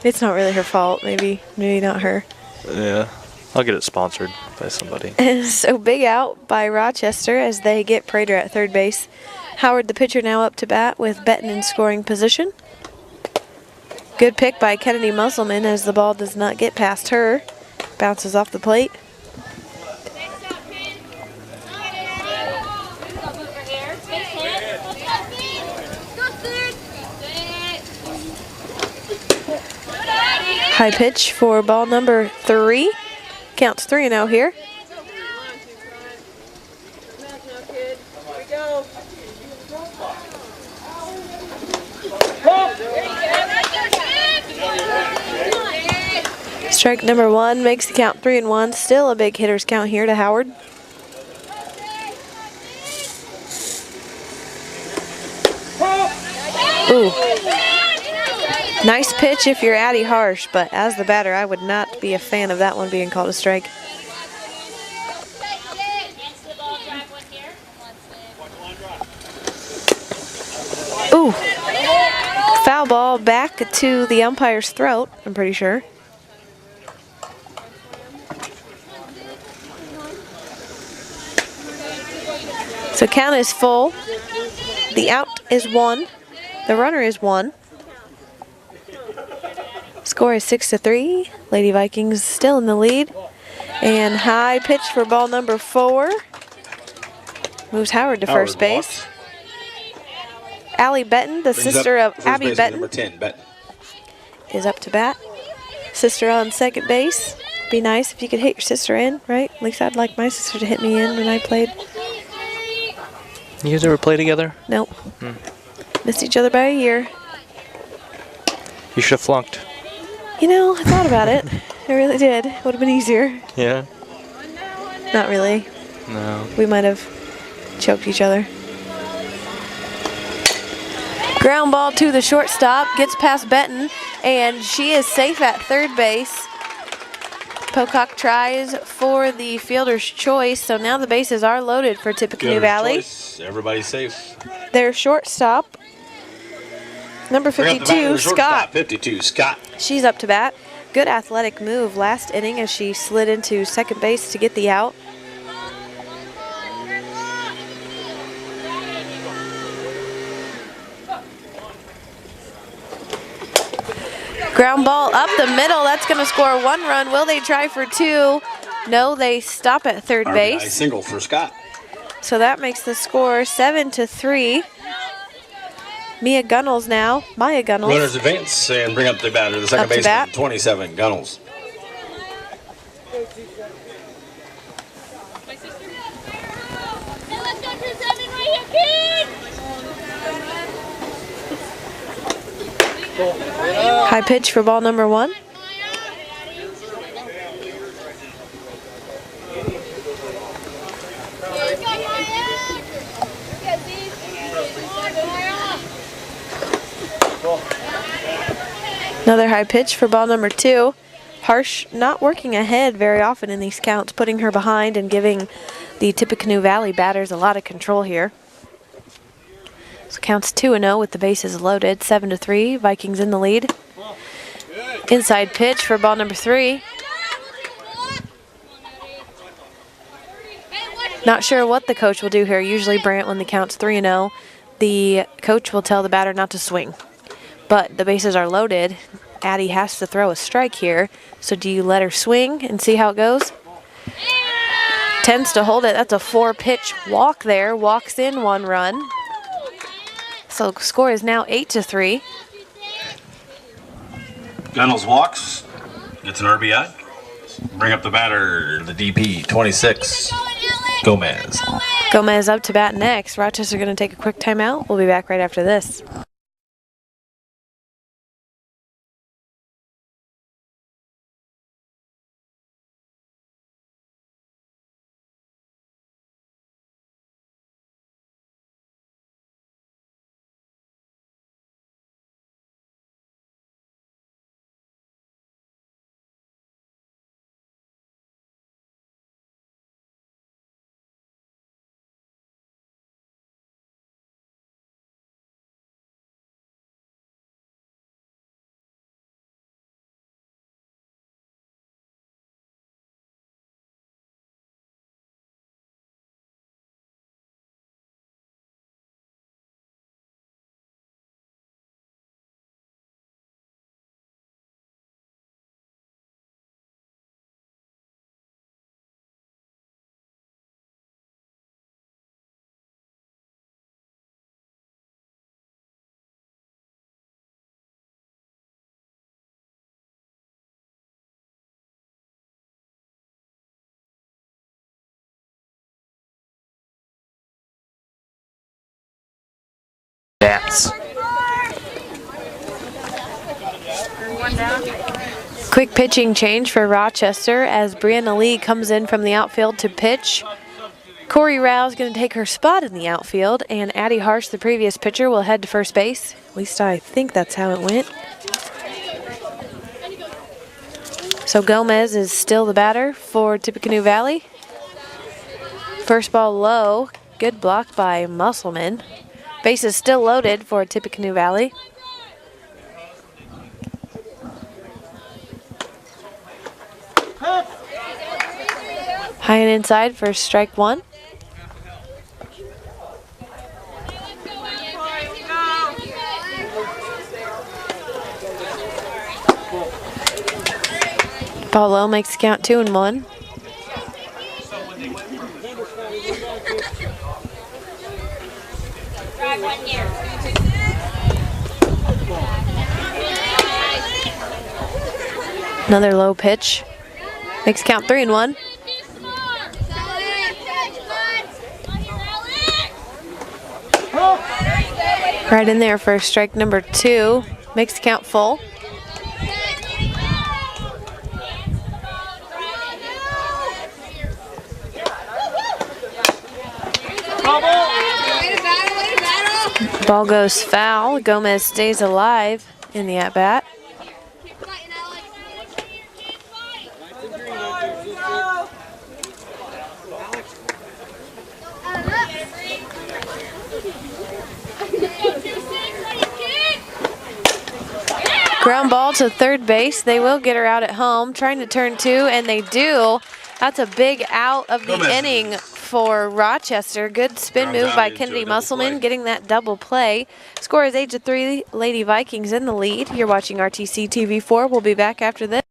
It's not really her fault. Maybe not her. Yeah. I'll get it sponsored by somebody. So big out by Rochester as they get Prater at third base. Howard, the pitcher, now up to bat with Benton in scoring position. Good pick by Kennedy Musselman as the ball does not get past her. Bounces off the plate. High pitch for ball number 3. Counts 3-0 here. Strike number 1 makes the count 3-1. Still a big hitter's count here to Howard. Ooh. Nice pitch if you're Addie Harsh, but as the batter, I would not be a fan of that one being called a strike. Ooh. Foul ball back to the umpire's throat, I'm pretty sure. So count is full. The out is 1. The runner is 1. Score is 6-3. Lady Vikings still in the lead. And high pitch for ball number 4. Moves Howard to first base. Allie Benton, the sister of Abby Benton, number 10, Benton, is up to bat. Sister on second base. Be nice if you could hit your sister in, right? At least I'd like my sister to hit me in when I played. You guys ever play together? Nope. Missed each other by a year. You should have flunked. You know, I thought about it. I really did. Would have been easier. Yeah? Not really. No. We might have choked each other. Ground ball to the shortstop. Gets past Benton. And she is safe at third base. Pocock tries for the fielder's choice, so now the bases are loaded for Tippecanoe Valley. Choice. Everybody's safe. Their shortstop, number 52, Scott. 52, Scott. She's up to bat. Good athletic move last inning as she slid into second base to get the out. Ground ball up the middle. That's going to score 1 run. Will they try for 2? No, they stop at third base. RBI single for Scott. So that makes the score 7-3. Maya Gunnels now. Maya Gunnels. Runners advance and bring up the batter, the second baseman, 27, Gunnels. High pitch for ball number 1. Another high pitch for ball number 2. Harsh not working ahead very often in these counts, putting her behind and giving the Tippecanoe Valley batters a lot of control here. So counts 2-0 with the bases loaded, 7-3. Vikings in the lead. Inside pitch for ball number 3. Not sure what the coach will do here. Usually Brant, when the count's 3-0, the coach will tell the batter not to swing. But the bases are loaded. Addie has to throw a strike here. So do you let her swing and see how it goes? Tends to hold it. That's a 4-pitch walk there. Walks in 1 run. So score is now 8-3. Gunnels walks, gets an RBI. Bring up the batter, the DP, 26, Gomez. Gomez up to bat next. Rochester going to take a quick timeout. We'll be back right after this. Bats. Quick pitching change for Rochester as Brianna Lee comes in from the outfield to pitch. Corey Rao is going to take her spot in the outfield, and Addie Harsh, the previous pitcher, will head to first base. At least I think that's how it went. So Gomez is still the batter for Tippecanoe Valley. First ball low. Good block by Musselman. Base is still loaded for Tippecanoe Valley. High and inside for strike one. Ball low makes the count 2-1. Another low pitch. Makes count 3-1. Right in there for strike number 2. Makes the count full. Ball goes foul. Gomez stays alive in the at-bat. Ground ball to third base. They will get her out at home, trying to turn 2, and they do. That's a big out of the inning for Rochester. Good spin move by Kennedy Musselman, getting that double play. Score is 8-3, Lady Vikings in the lead. You're watching RTC TV4. We'll be back after this.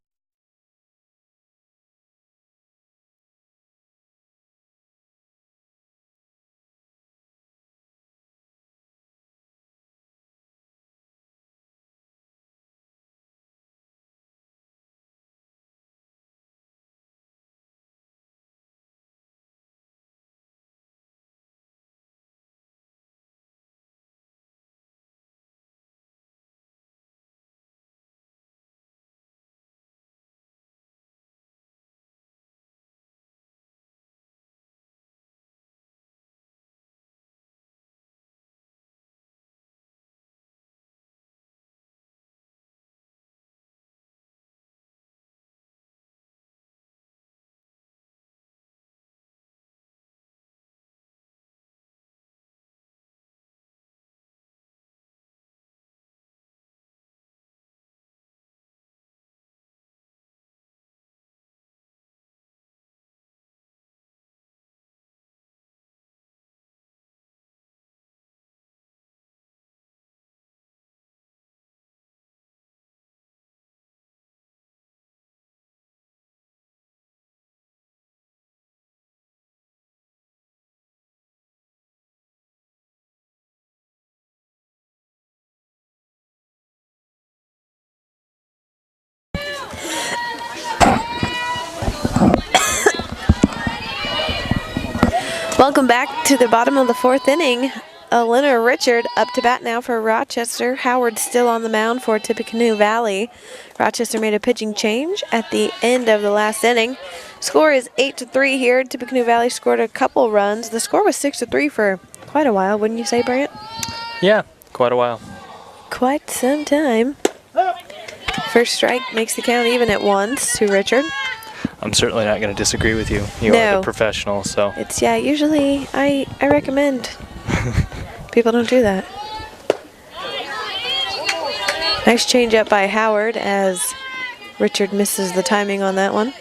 Welcome back to the bottom of the 4th inning. Elena Richard up to bat now for Rochester. Howard still on the mound for Tippecanoe Valley. Rochester made a pitching change at the end of the last inning. Score is 8-3 here. Tippecanoe Valley scored a couple runs. The score was 6-3 for quite a while, wouldn't you say, Brant? Yeah, quite a while. Quite some time. First strike makes the count even at 1 to Richard. I'm certainly not going to disagree with you. You are the professional, so. It's, yeah, usually I recommend people don't do that. Nice change up by Howard as Richard misses the timing on that one.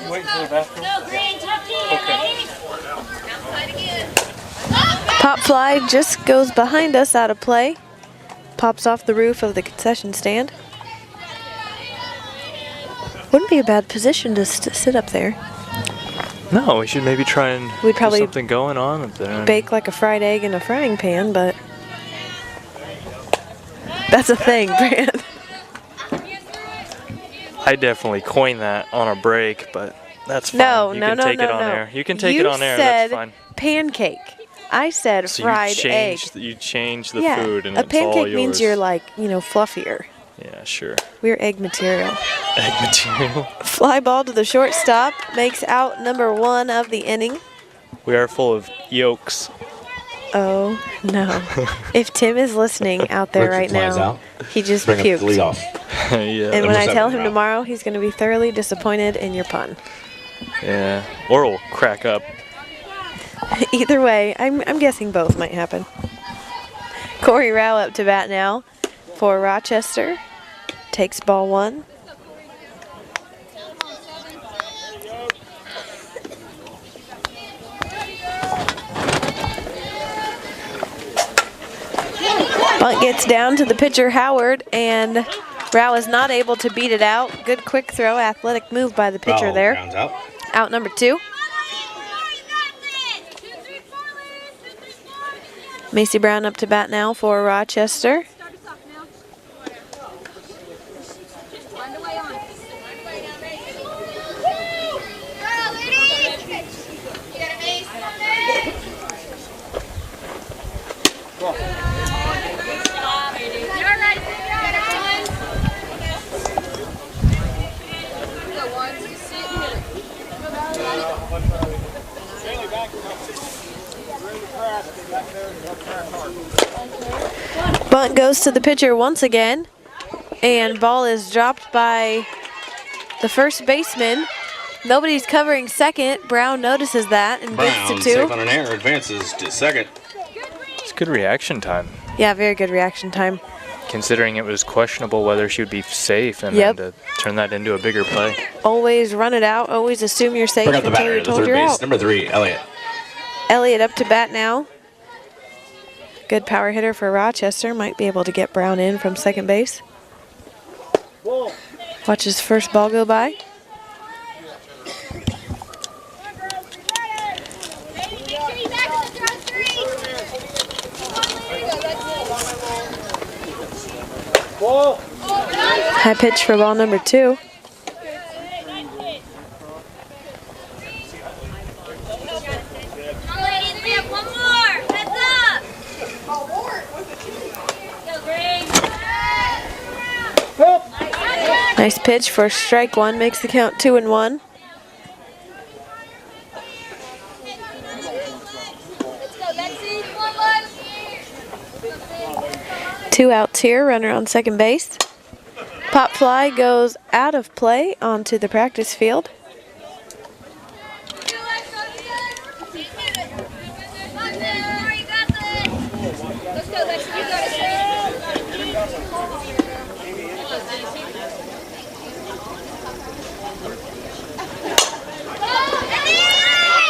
Wait for the bathroom. Okay. Pop fly just goes behind us out of play. Pops off the roof of the concession stand. Wouldn't be a bad position to sit up there. No, we should maybe try and We'd probably get something going on up there. Bake like a fried egg in a frying pan, but that's a thing, Brant. I definitely coined that on a break, but that's fine. No, you no, can no, take no, it on no. air. You can take it on air, that's fine. Pancake. I said So fried egg. you change the Yeah, food and a it's all pancake yours. means you're like, fluffier. Yeah, sure. We're egg material. Egg material. Fly ball to the shortstop makes out number 1 of the inning. We are full of yolks. Oh, no. If Tim is listening out there right now, he just puked. Yeah. And when I tell him tomorrow, he's going to be thoroughly disappointed in your pun. Yeah. Or we'll crack up. Either way, I'm guessing both might happen. Corey Rao up to bat now for Rochester. Takes ball 1. Bunt gets down to the pitcher, Howard, and Rao is not able to beat it out. Good quick throw, athletic move by the pitcher there. Out number 2. Macy Brown up to bat now for Rochester. Bunt goes to the pitcher once again, and ball is dropped by the first baseman. Nobody's covering second. Brown notices that and gets to 2. Safe on an error, advances to second. It's good reaction time. Yeah, very good reaction time. Considering it was questionable whether she would be safe, and then to turn that into a bigger play. Always run it out. Always assume you're safe until you're told you're out. Number 3, Elliott. Elliott up to bat now. Good power hitter for Rochester. Might be able to get Brown in from second base. Watch his first ball go by. High pitch for ball number 2. Nice pitch for strike 1, makes the count 2-1. Two outs here, runner on second base. Pop fly goes out of play onto the practice field.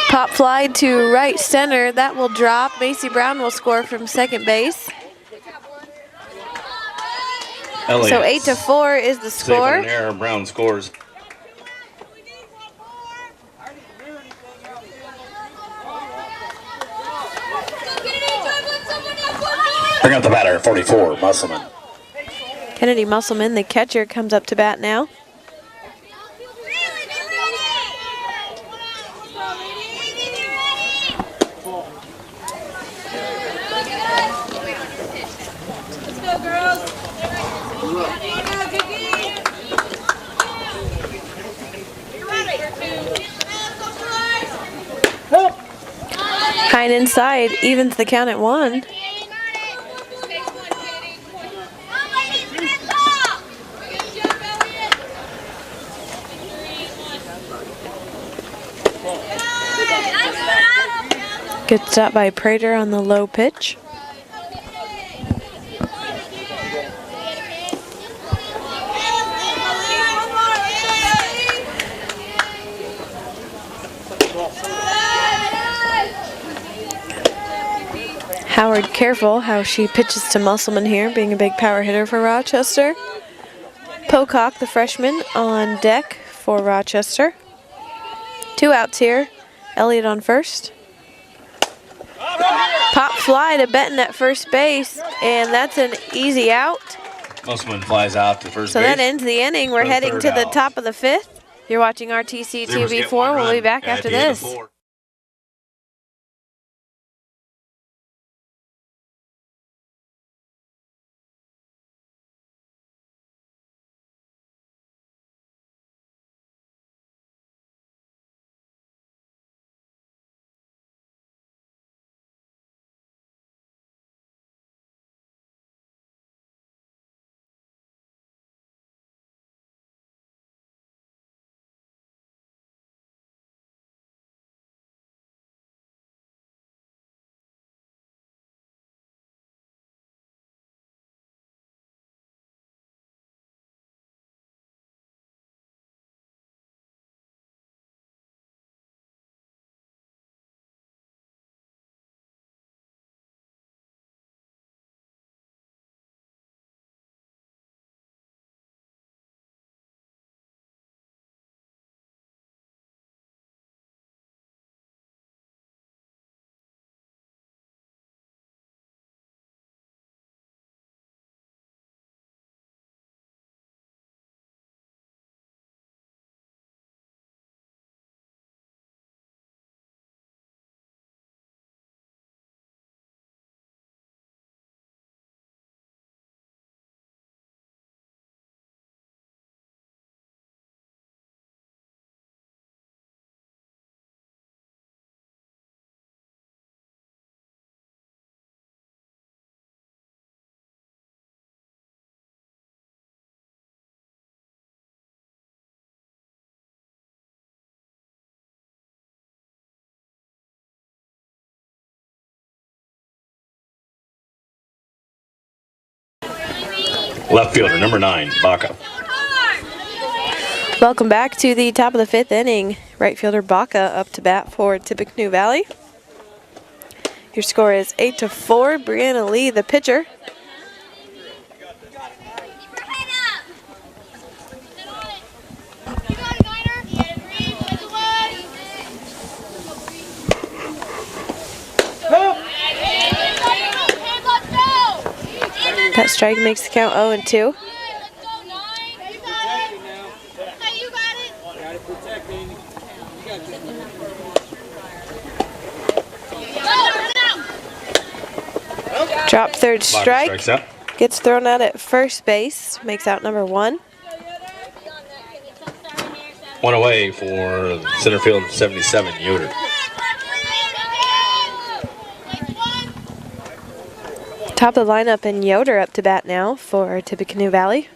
Pop fly to right center, that will drop. Macy Brown will score from second base. Elliott. So 8-4 is the score. Safe on an error, Brown scores. Bring up the batter, 44, Musselman. Kennedy Musselman, the catcher, comes up to bat now. High and inside, evens the count at 1. Good stop by Prater on the low pitch. Howard careful how she pitches to Musselman here, being a big power hitter for Rochester. Pocock, the freshman, on deck for Rochester. Two outs here. Elliott on first. Pop fly to Benton at first base, and that's an easy out. Musselman flies out to first base. So that ends the inning. We're heading to the top of the 5th. You're watching RTC TV4. We'll be back after this. Left fielder, number 9, Baca. Welcome back to the top of the 5th inning. Right fielder Baca up to bat for Tippecanoe Valley. Your score is 8-4. Brianna Lee, the pitcher. That strike makes the count 0-2. Drop third strike. Gets thrown out at first base. Makes out number 1. One away for center field 77, Yoder. Top of the lineup and Yoder up to bat now for Tippecanoe Valley.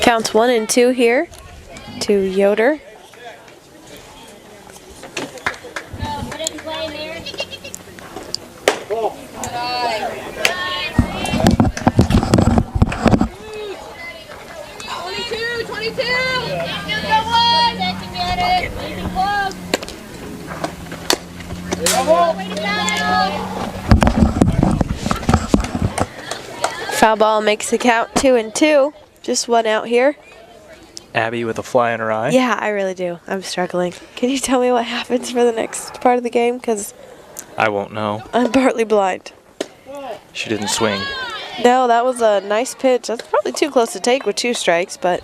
Counts 1-2 here to Yoder. Foul ball makes the count 2-2. Just one out here. Abby with a fly in her eye. Yeah, I really do. I'm struggling. Can you tell me what happens for the next part of the game? Because I won't know. I'm partly blind. She didn't swing. No, that was a nice pitch. That's probably too close to take with 2 strikes, but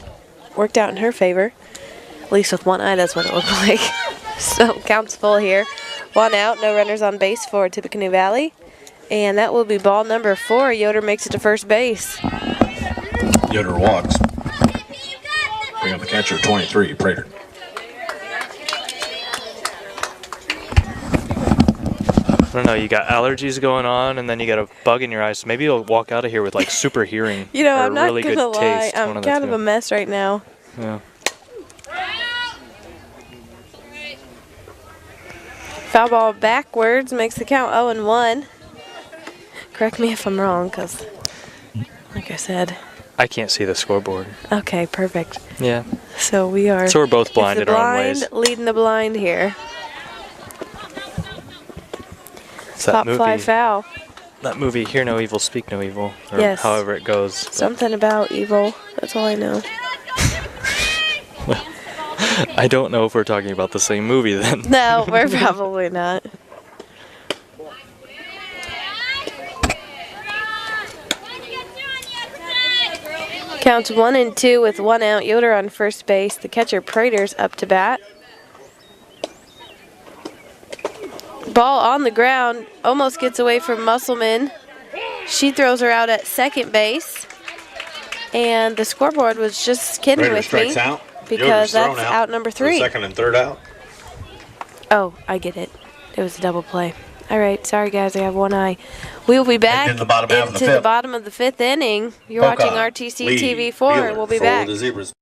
worked out in her favor. At least with one eye, that's what it looked like. So counts full here. 1 out, no runners on base for Tippecanoe Valley. And that will be ball number 4. Yoder makes it to first base. Yoder walks. Bring up the catcher, 23, Prater. I don't know, you got allergies going on and then you got a bug in your eyes. So maybe you'll walk out of here with like super hearing. You know, or I'm not really going to good lie. taste. I'm kind of a mess right now. Yeah. Foul ball backwards makes the count 0-1. Correct me if I'm wrong, because, like I said. I can't see the scoreboard. Okay, perfect. Yeah. So we are. So we're both blind in our own ways. Leading the blind here. It's that Pop movie, fly foul. That movie, Hear No Evil, Speak No Evil. Or yes. however it goes. Something about evil. That's all I know. I don't know if we're talking about the same movie then. No, we're probably not. Counts 1-2 with 1 out. Yoder on first base. The catcher Prater's up to bat. Ball on the ground. Almost gets away from Musselman. She throws her out at second base. And the scoreboard was just kidding with me. Out. Because that's out number 3. Second and third out. Oh, I get it. It was a double play. All right, sorry guys, I have one eye. We will be back into the bottom of the 5th inning. You're watching RTC TV4. We'll be back. The Zebras.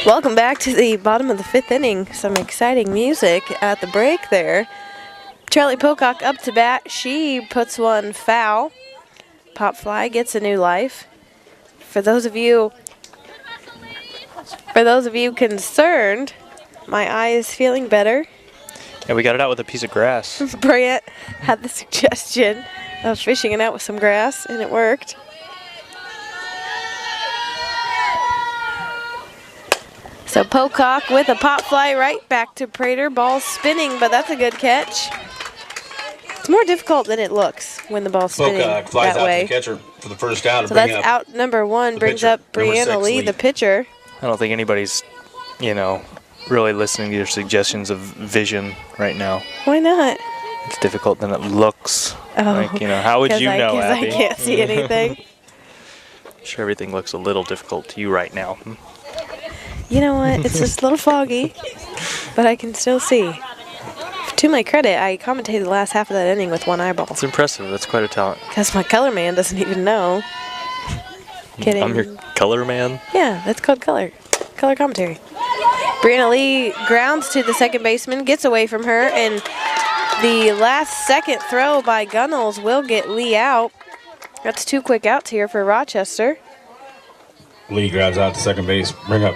Welcome back to the bottom of the 5th inning. Some exciting music at the break there. Charlie Pocock up to bat. She puts one foul. Pop fly gets a new life. For those of you concerned, my eye is feeling better. Yeah, we got it out with a piece of grass. Brant had the suggestion of fishing it out with some grass, and it worked. So Pocock with a pop fly right back to Prater. Ball's spinning, but that's a good catch. It's more difficult than it looks when the ball's spinning Pocock flies that out way. to the catcher for the first out. So that's out number 1, brings up Brianna Lee, the pitcher. I don't think anybody's, you know, really listening to your suggestions of vision right now. Why not? It's difficult than it looks. Oh, like, you know, how would you know, Because Abby? I can't see anything. I'm sure everything looks a little difficult to you right now. You know what? It's just a little foggy, but I can still see. To my credit, I commentated the last half of that inning with one eyeball. It's impressive. That's quite a talent. Because my color man doesn't even know. Kidding. I'm your color man? Yeah, that's called color commentary. Brianna Lee grounds to the second baseman, gets away from her, and the last second throw by Gunnels will get Lee out. That's 2 quick outs here for Rochester. Lee grabs out to second base. Bring up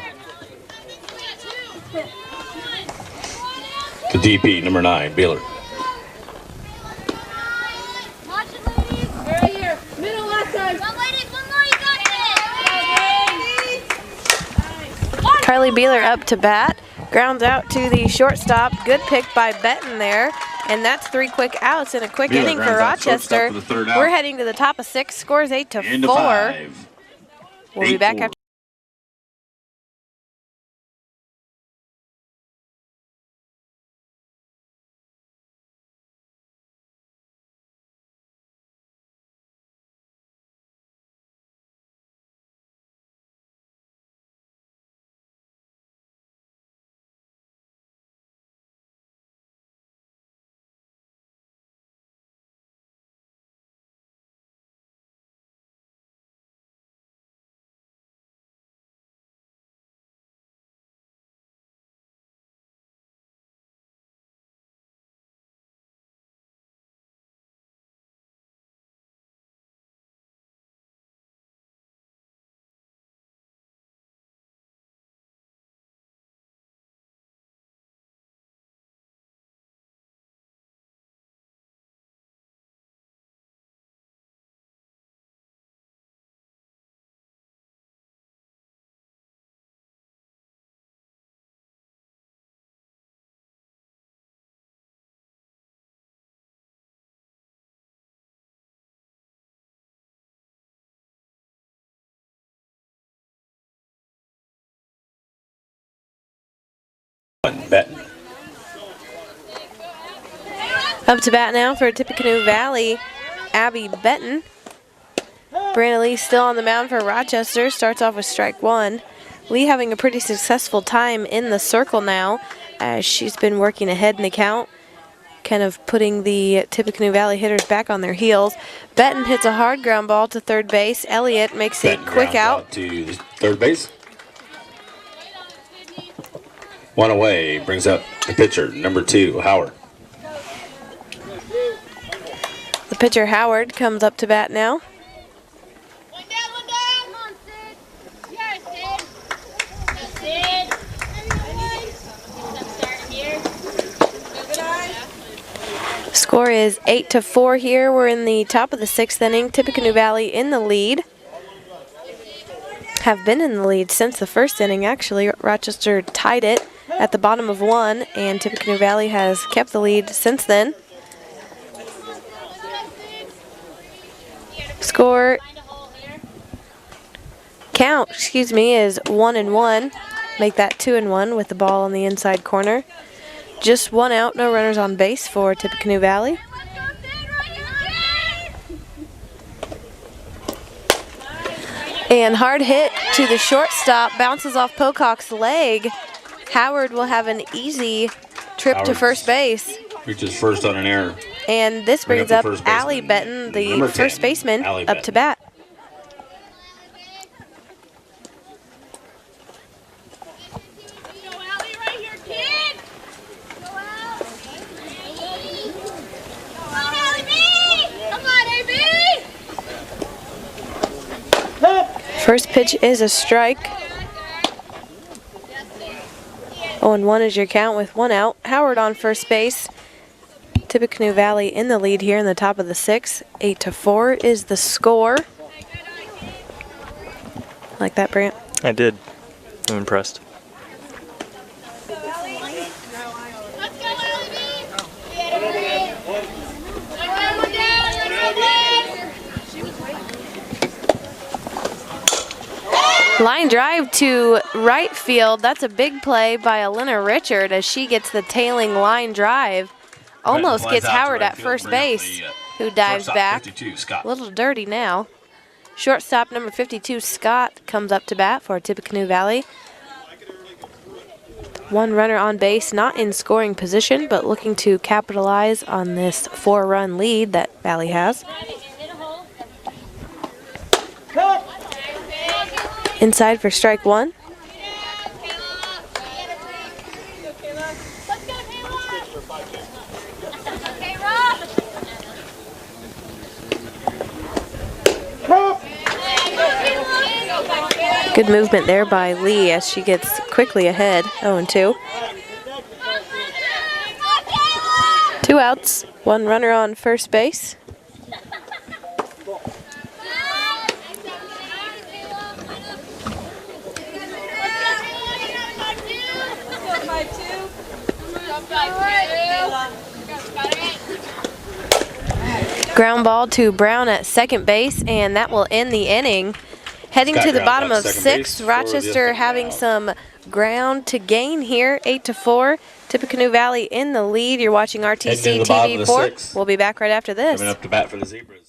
the DP, number 9, Beeler. Right here. Middle left side. One more, you got this. Carly Beeler up to bat. Grounds out to the shortstop. Good pick by Benton there. And that's 3 quick outs in a quick Beeler inning for grounds out Rochester. shortstop for the third out. We're heading to the top of 6. Scores 8-4. Into 5. We'll be back 8-4. after. Benton. Up to bat now for Tippecanoe Valley, Abby Benton. Brianna Lee still on the mound for Rochester. Starts off with strike 1. Lee having a pretty successful time in the circle now as she's been working ahead in the count, kind of putting the Tippecanoe Valley hitters back on their heels. Benton hits a hard ground ball to third base. Elliott makes it quick out. To the third base. 1 away, brings up the pitcher, number 2, Howard. The pitcher, Howard, comes up to bat now. One down. Come on, Sid. Yes, Sid. Yes, Sid. Score is 8-4 here. We're in the top of the 6th inning. Tippecanoe Valley in the lead. Have been in the lead since the 1st inning, actually. Rochester tied it at the bottom of 1, and Tippecanoe Valley has kept the lead since then. Score count, is 1-1. Make that 2-1 with the ball on the inside corner. Just 1 out, no runners on base for Tippecanoe Valley. And hard hit to the shortstop, bounces off Pocock's leg. Howard will have an easy trip to first base. Reaches first on an error. And this brings up the first Allie baseman. Benton, the Number 10, first baseman, Allie up to bat. First pitch is a strike. 0-1 is your count with 1 out. Howard on first base. Tippecanoe Valley in the lead here in the top of the 6th. 8-4 is the score. Like that, Brant? I did. I'm impressed. Line drive to right field. That's a big play by Alina Richard as she gets the tailing line drive. Almost gets Howard at first base, who dives back. A little dirty now. Shortstop number 52, Scott, comes up to bat for Tippecanoe Valley. 1 runner on base, not in scoring position, but looking to capitalize on this 4-run lead that Valley has. Inside for strike 1. Good movement there by Lee as she gets quickly ahead, 0-2. 2 outs, 1 runner on first base. Ground ball to Brown at second base, and that will end the inning. Heading to the bottom of 6th, Rochester having some ground to gain here, 8-4. Tippecanoe Valley in the lead. You're watching RTC TV4. We'll be back right after this. Coming up to bat for the Zebras.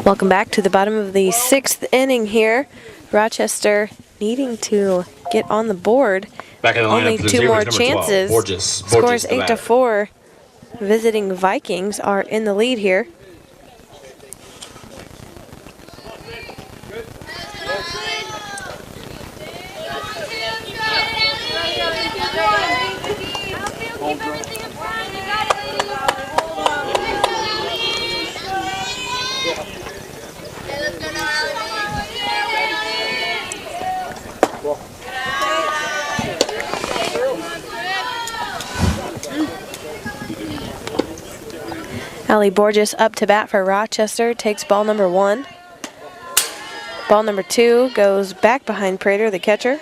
Welcome back to the bottom of the 6th inning here. Rochester needing to get on the board. Back in the Only lineup, 2 more chances. Scores 8-4. Visiting Vikings are in the lead here. Allie Borges up to bat for Rochester, takes ball number 1. Ball number 2 goes back behind Prater, the catcher.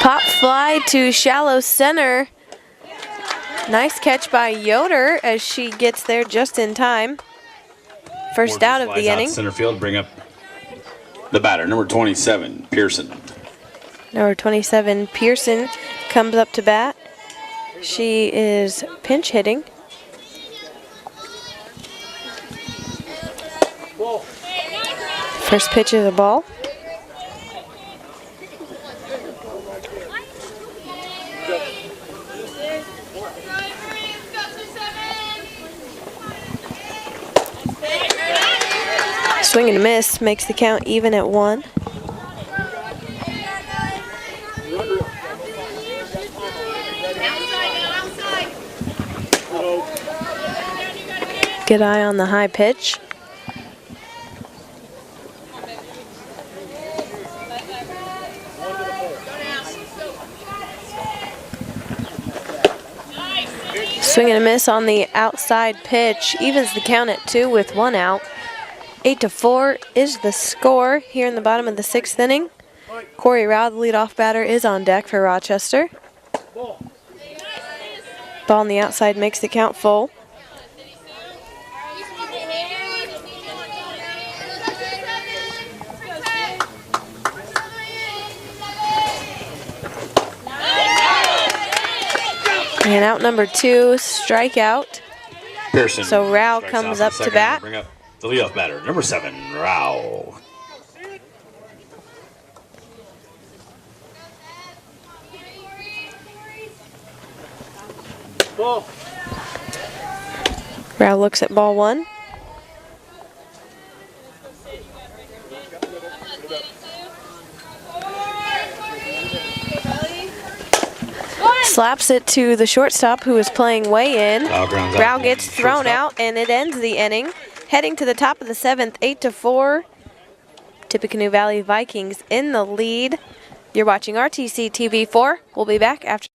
Pop fly to shallow center. Nice catch by Yoder as she gets there just in time. First out of the inning. Center field, bring up The batter, number 27, Pearson. Number 27, Pearson, comes up to bat. She is pinch hitting. First pitch of the ball. Swing and a miss makes the count even at 1. Good eye on the high pitch. Swing and a miss on the outside pitch. Evens the count at 2 with 1 out. 8-4 is the score here in the bottom of the 6th inning. Corey Rao, the leadoff batter, is on deck for Rochester. Ball on the outside makes the count full. And out number 2, strikeout. Pearson. So Rao comes up to bat. Bring up the leadoff batter, number 7, Rao. Ball. Rao looks at ball 1. Slaps it to the shortstop who is playing way in. Rao gets thrown out and it ends the inning. Heading to the top of the 7th, 8-4. Tippecanoe Valley Vikings in the lead. You're watching RTC TV4. We'll be back after.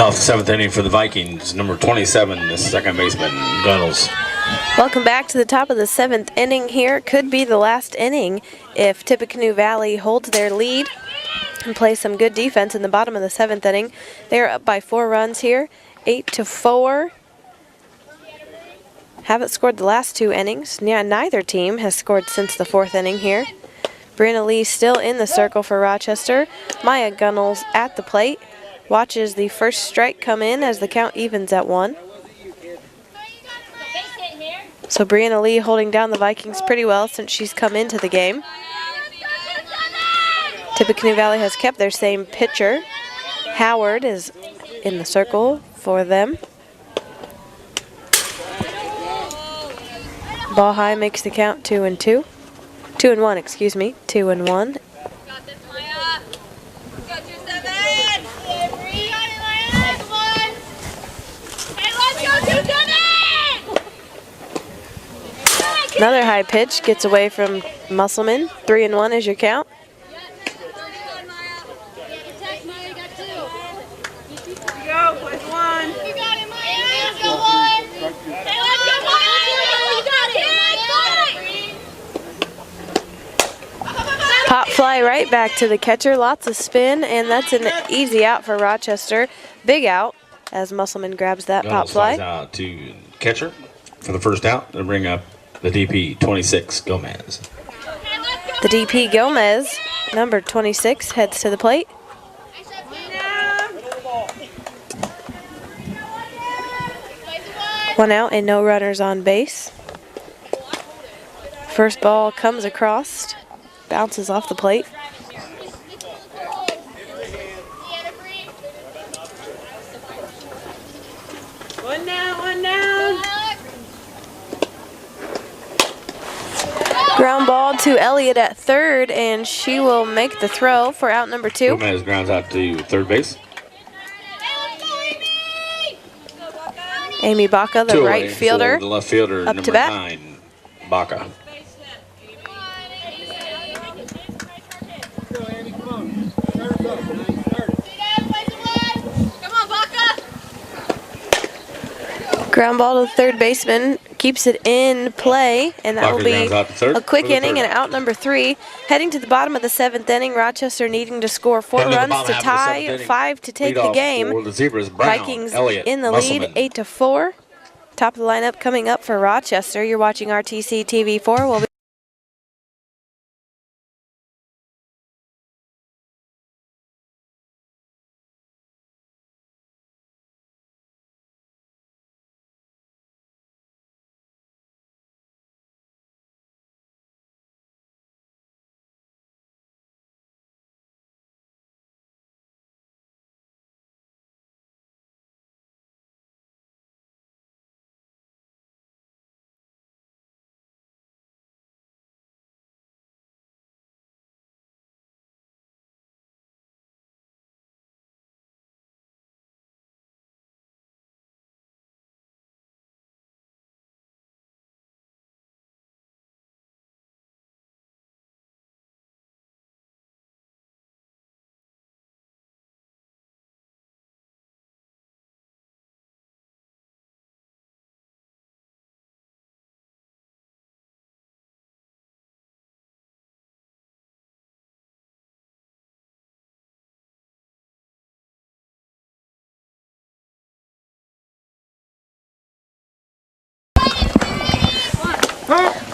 Off the 7th inning for the Vikings, number 27, the second baseman, Gunnels. Welcome back to the top of the 7th inning here. Could be the last inning if Tippecanoe Valley holds their lead and plays some good defense in the bottom of the 7th inning. They're up by 4 runs here, 8-4. Haven't scored the last 2 innings. Yeah, neither team has scored since the 4th inning here. Brianna Lee still in the circle for Rochester. Maya Gunnels at the plate. Watches the first strike come in as the count evens at 1. So Brianna Lee holding down the Vikings pretty well since she's come into the game. Tippecanoe Valley has kept their same pitcher. Howard is in the circle for them. Ball high makes the count 2-2. 2-1, excuse me. 2-1. Another high pitch gets away from Musselman. 3-1 is your count. Fly right back to the catcher, lots of spin, and that's an easy out for Rochester. Big out as Musselman grabs that pop fly. Flies out to catcher for the first out. They'll bring up the DP, 26, Gomez. The DP Gomez, number 26, heads to the plate. One out and no runners on base. First ball comes across, bounces off the plate. One down. Ground ball to Elliott at third, and she will make the throw for out number 2. Gomez grounds out to third base. Amy Baca, the right fielder, the left fielder, up number to bat. 9, Baca. Ground ball to the third baseman, keeps it in play, and that will be a quick inning and out number 3. Heading to the bottom of the 7th inning, Rochester needing to score 4 runs to tie, 5 to take the game. Vikings in the lead, 8-4. Top of the lineup coming up for Rochester. You're watching RTC TV4. We'll be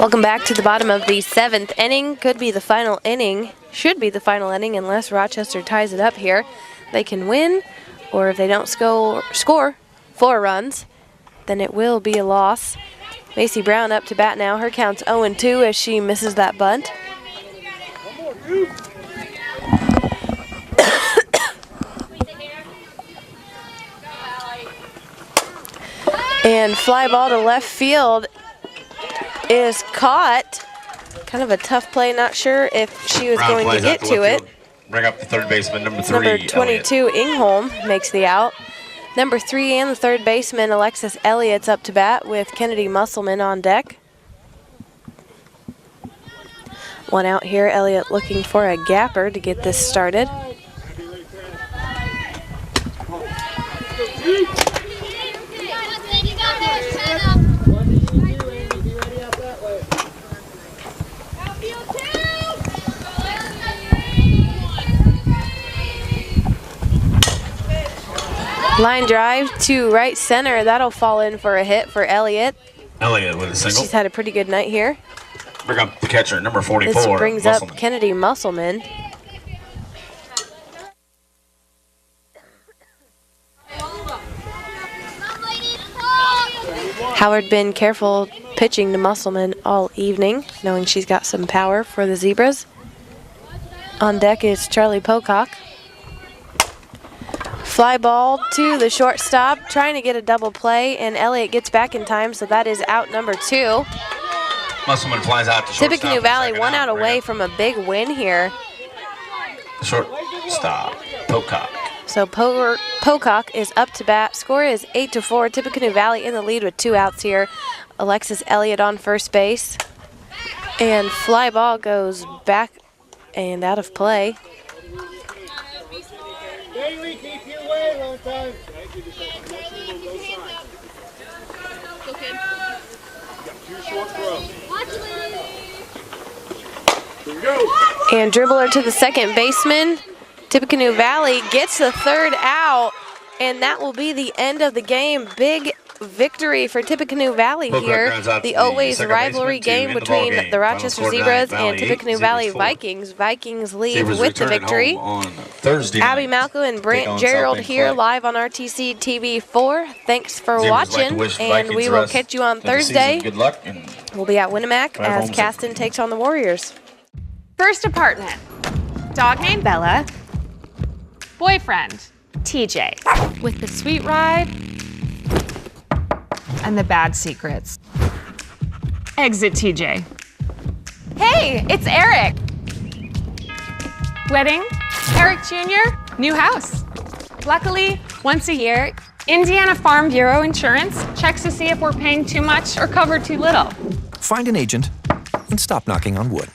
welcome back to the bottom of the 7th inning. Could be the final inning. Should be the final inning unless Rochester ties it up here. They can win, or if they don't score 4 runs, then it will be a loss. Macy Brown up to bat now. Her count's 0-2 as she misses that bunt. And fly ball to left field is caught. Kind of a tough play. Not sure if she was going to get to it. Bring up the third baseman, number 3. Number 22, Ingholm, makes the out. Number 3 and the third baseman, Alexis Elliott's up to bat with Kennedy Musselman on deck. One out here, Elliott looking for a gapper to get this started. Line drive to right center. That'll fall in for a hit for Elliott. Elliott with a single. She's had a pretty good night here. Bring up the catcher, number 44. This brings Musselman. up Kennedy Musselman. Howard been careful pitching to Musselman all evening, knowing she's got some power for the Zebras. On deck is Charlie Pocock. Fly ball to the shortstop, trying to get a double play, and Elliott gets back in time, so that is out number 2. Musselman flies out to shortstop. Tippecanoe Valley 1 out away from a big win here. Shortstop, Pocock. So Pocock is up to bat. Score is 8-4. Tippecanoe Valley in the lead with 2 outs here. Alexis Elliott on first base. And fly ball goes back and out of play. Bailey, keep your way long time. Here we go. And dribbler to the second baseman. Tippecanoe Valley gets the third out, and that will be the end of the game. Big victory for Tippecanoe Valley here. The always rivalry game between the Rochester Zebras and Tippecanoe Valley Vikings. Vikings lead with the victory. Abby Malco and Brant Gerald here live on RTC TV4. Thanks for watching, and we will catch you on Thursday. Good luck. We'll be at Winamac as Caston takes on the Warriors. First apartment, dog named Bella, boyfriend, TJ, with the sweet ride and the bad secrets. Exit TJ. Hey, it's Eric. Wedding, Eric Jr., new house. Luckily, once a year, Indiana Farm Bureau Insurance checks to see if we're paying too much or cover too little. Find an agent and stop knocking on wood.